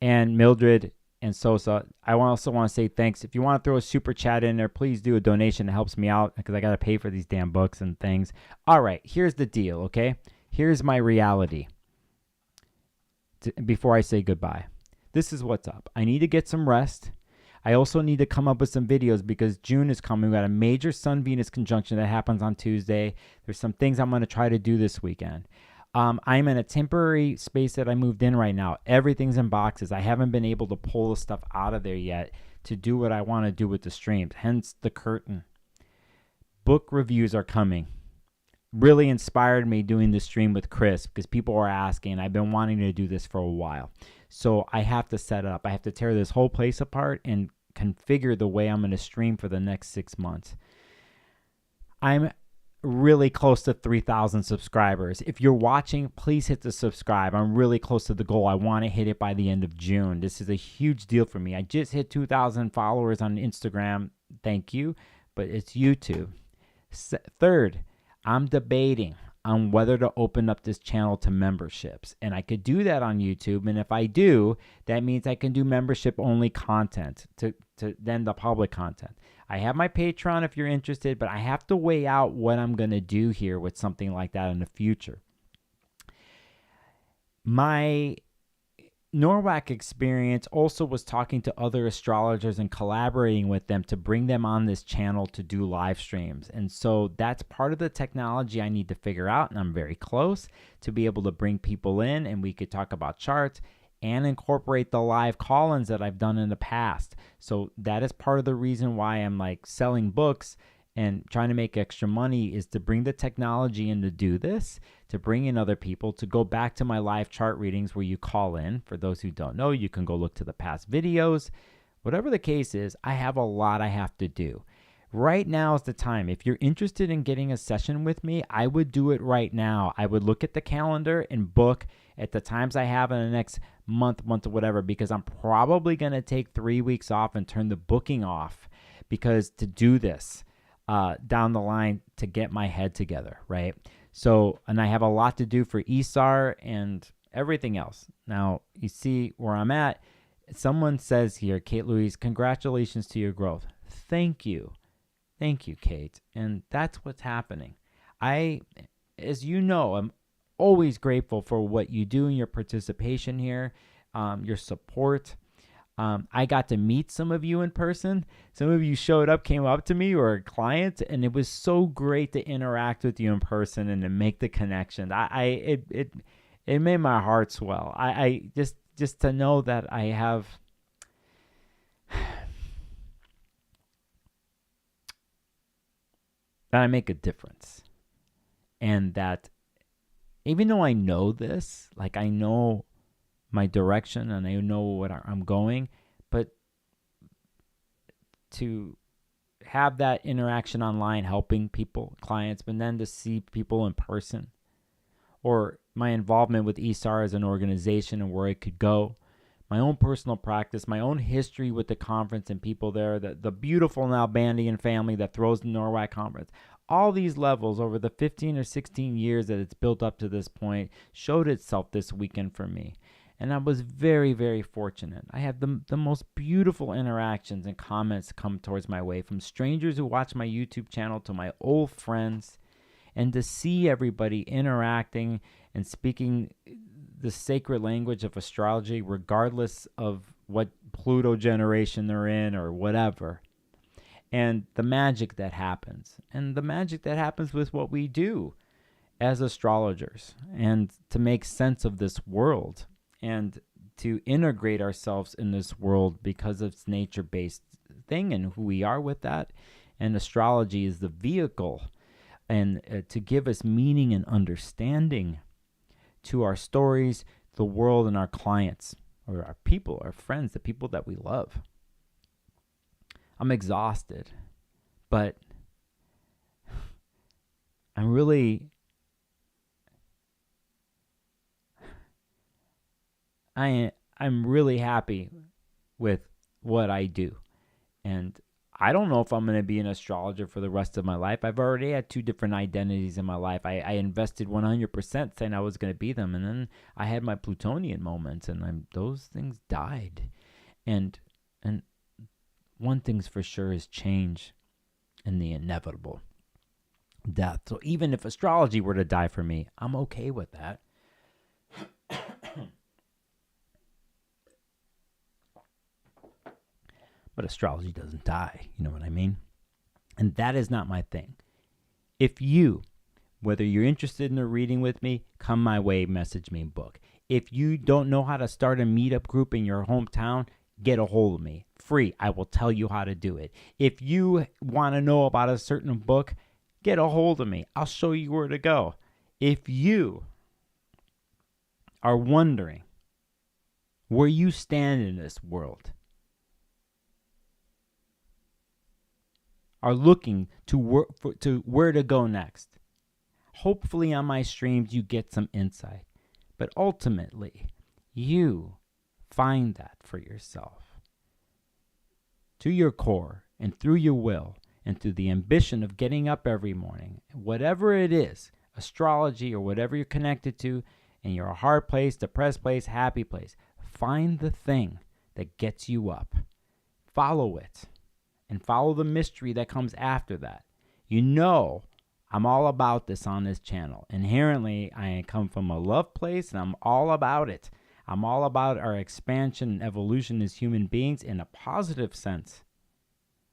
and Mildred and Sosa. I also want to say thanks. If you want to throw a super chat in there, please do a donation. It helps me out because I got to pay for these damn books and things. All right, here's the deal, okay? Here's my reality before I say goodbye. This is what's up. I need to get some rest. I also need to come up with some videos because June is coming. We got a major Sun-Venus conjunction that happens on Tuesday. There's some things I'm going to try to do this weekend. I'm in a temporary space that I moved in right now. Everything's in boxes. I haven't been able to pull the stuff out of there yet to do what I want to do with the streams, hence the curtain. Book reviews are coming. Really inspired me doing the stream with Chris because people are asking. I've been wanting to do this for a while. So I have to set up. I have to tear this whole place apart and configure the way I'm going to stream for the next 6 months. I'm really close to 3,000 subscribers. If you're watching, please hit the subscribe. I'm really close to the goal. I want to hit it by the end of June. This is a huge deal for me. I just hit 2,000 followers on Instagram. Thank you. But it's YouTube. Third, I'm debating on whether to open up this channel to memberships. And I could do that on YouTube. And if I do, that means I can do membership-only content to then the public content. I have my Patreon if you're interested, but I have to weigh out what I'm going to do here with something like that in the future. My NORWAC experience also was talking to other astrologers and collaborating with them to bring them on this channel to do live streams. And so that's part of the technology I need to figure out, and I'm very close to be able to bring people in, and we could talk about charts and incorporate the live call-ins that I've done in the past. So that is part of the reason why I'm like selling books and trying to make extra money, is to bring the technology in to do this, to bring in other people, to go back to my live chart readings where you call in. For those who don't know, you can go look to the past videos. Whatever the case is, I have a lot I have to do. Right now is the time. If you're interested in getting a session with me, I would do it right now. I would look at the calendar and book at the times I have in the next month or whatever, because I'm probably going to take 3 weeks off and turn the booking off, because to do this down the line, to get my head together, right? So, and I have a lot to do for ISAR and everything else. Now, you see where I'm at. Someone says here, Kate Louise, congratulations to your growth. Thank you. Thank you, Kate. And that's what's happening. I, as you know, I'm always grateful for what you do and your participation here, your support. I got to meet some of you in person. Some of you showed up, came up to me, or a client, and it was so great to interact with you in person and to make the connection. It made my heart swell. I just to know that I have that I make a difference, and that even though I know this, like I know my direction and I know what I'm going, but to have that interaction online, helping people, clients, but then to see people in person, or my involvement with ISAR as an organization and where it could go, my own personal practice, my own history with the conference and people there, the beautiful Nalbandian family that throws the NORWAC conference, all these levels over the 15 or 16 years that it's built up to this point showed itself this weekend for me. And I was very, very fortunate. I had the most beautiful interactions and comments come towards my way, from strangers who watch my YouTube channel to my old friends. And to see everybody interacting and speaking the sacred language of astrology, regardless of what Pluto generation they're in or whatever. And the magic that happens. And the magic that happens with what we do as astrologers. And to make sense of this world. And to integrate ourselves in this world because of its nature-based thing and who we are with that. And astrology is the vehicle, and to give us meaning and understanding to our stories, the world, and our clients, or our people, our friends, the people that we love. I'm exhausted, but I'm really... I'm really happy with what I do. And I don't know if I'm going to be an astrologer for the rest of my life. I've already had 2 different identities in my life. I invested 100% saying I was going to be them. And then I had my Plutonian moments, and those things died. And one thing's for sure is change and the inevitable death. So even if astrology were to die for me, I'm okay with that. But astrology doesn't die, you know what I mean? And that is not my thing. If you, whether you're interested in a reading with me, come my way, message me, and book. If you don't know how to start a meetup group in your hometown, get a hold of me. Free. I will tell you how to do it. If you want to know about a certain book, get a hold of me. I'll show you where to go. If you are wondering where you stand in this world, are looking to where to go next, hopefully on my streams you get some insight. But ultimately, you find that for yourself. To your core, and through your will, and through the ambition of getting up every morning, whatever it is, astrology or whatever you're connected to, and you're a hard place, depressed place, happy place, find the thing that gets you up. Follow it. And follow the mystery that comes after that. You know, I'm all about this on this channel. Inherently, I come from a love place, and I'm all about it. I'm all about our expansion and evolution as human beings in a positive sense.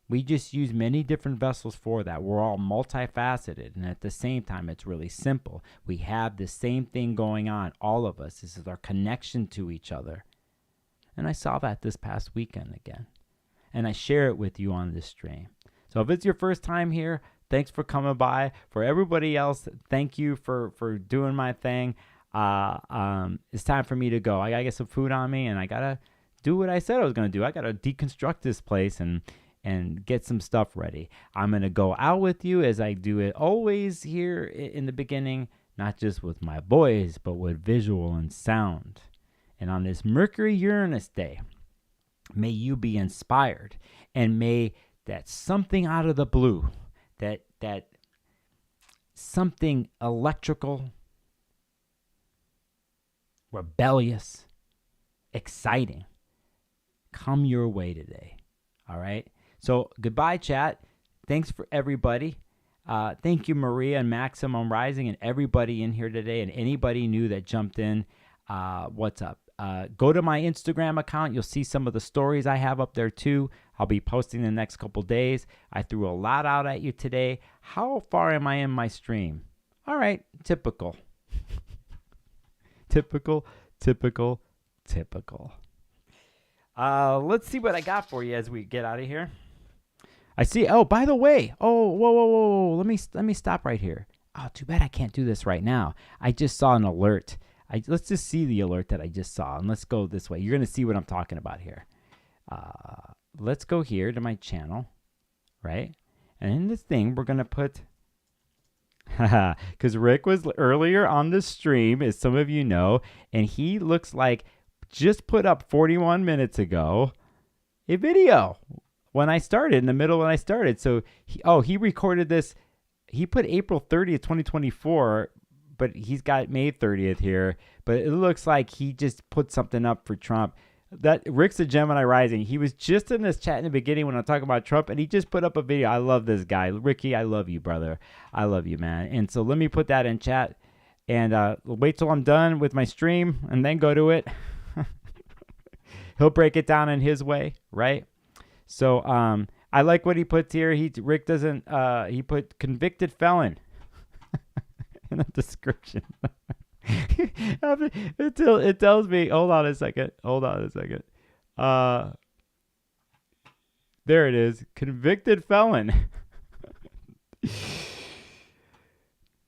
We just use many different vessels for that. We're all multifaceted, and at the same time, it's really simple. We have the same thing going on, all of us. This is our connection to each other. And I saw that this past weekend again. And I share it with you on this stream. So if it's your first time here, thanks for coming by. For everybody else, thank you for doing my thing. It's time for me to go. I got to get some food on me, and I got to do what I said I was going to do. I got to deconstruct this place and get some stuff ready. I'm going to go out with you as I do it always here in the beginning, not just with my voice, but with visual and sound. And on this Mercury Uranus day, may you be inspired, and may that something out of the blue, that something electrical, rebellious, exciting, come your way today. All right? So goodbye, chat. Thanks for everybody. Thank you, Maria and Maximum Rising, and everybody in here today, and anybody new that jumped in. What's up? Go to my Instagram account. You'll see some of the stories I have up there too. I'll be posting the next couple days. I threw a lot out at you today. How far am I in my stream? All right, typical. typical. Let's see what I got for you as we get out of here. I see. Oh, by the way. Oh, whoa. Let me stop right here. Oh, too bad I can't do this right now. I just saw an alert. Let's just see the alert that I just saw, and let's go this way. You're going to see what I'm talking about here. Let's go here to my channel, right? And in this thing, we're going to put, because Rick was earlier on the stream, as some of you know, and he looks like just put up 41 minutes ago a video when I started, in the middle when I started. So, he recorded this. He put April 30th, 2024, but he's got May 30th here. But it looks like he just put something up for Trump. That Rick's a Gemini rising. He was just in this chat in the beginning when I talk about Trump, and he just put up a video. I love this guy. Ricky, I love you, brother. I love you, man. And so let me put that in chat, and wait till I'm done with my stream, and then go to it. He'll break it down in his way, right? So I like what he puts here. Rick doesn't, he put convicted felon in the description. It tells me, hold on a second. There it is. Convicted felon.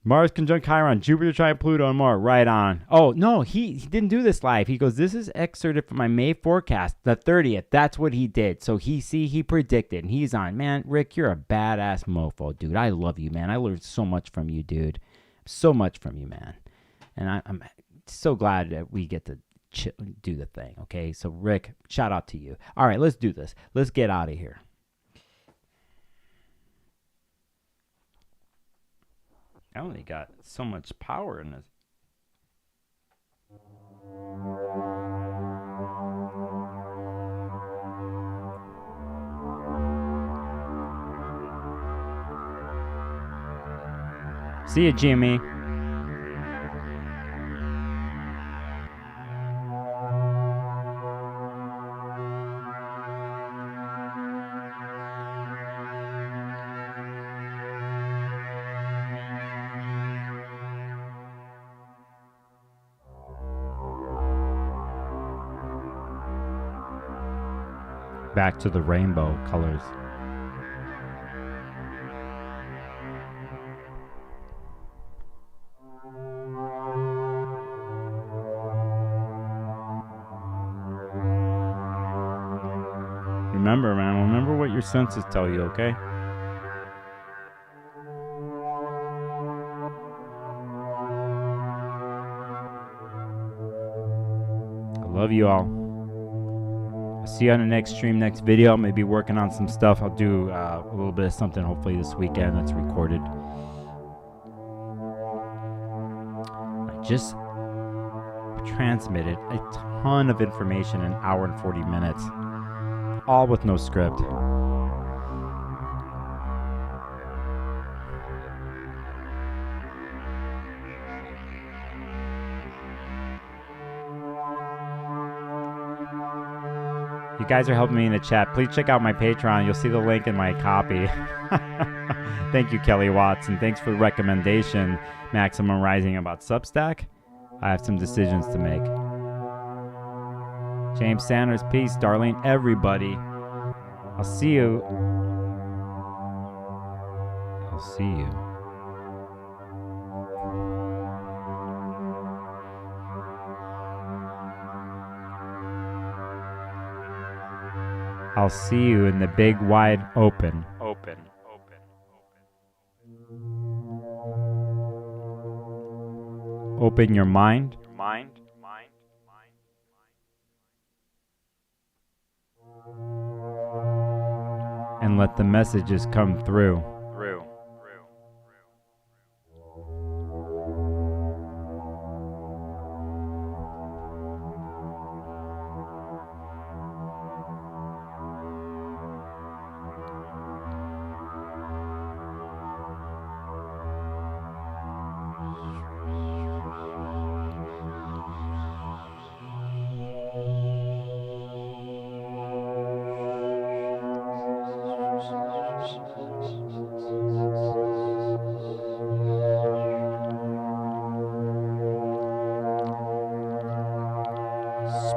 Mars conjunct Chiron, Jupiter trine Pluto and more. Right on. Oh, no, he didn't do this live. He goes, this is excerpted from my May forecast, the 30th. That's what he did. So he predicted, and he's on. Man, Rick, you're a badass mofo, dude. I love you, man. I learned so much from you, dude. So much from you, man. And I'm so glad that we get to do the thing, okay? So, Rick, shout out to you. All right, let's do this. Let's get out of here. I only got so much power in this. See you, Jimmy. Back to the rainbow colors. Remember, man, remember what your senses tell you, okay? I love you all. See you on the next stream, next video. I may be working on some stuff. I'll do a little bit of something hopefully this weekend that's recorded. I just transmitted a ton of information in an hour and 40 minutes, all with no script. You guys are helping me in the chat. Please check out my Patreon. You'll see the link in my copy. Thank you, Kelly Watson. Thanks for the recommendation, Maximum Rising, about Substack. I have some decisions to make. James Sanders, peace, Darlene, everybody. I'll see you. I'll see you. I'll see you in the big wide open. Open your mind. And let the messages come through.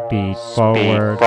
Speed forward.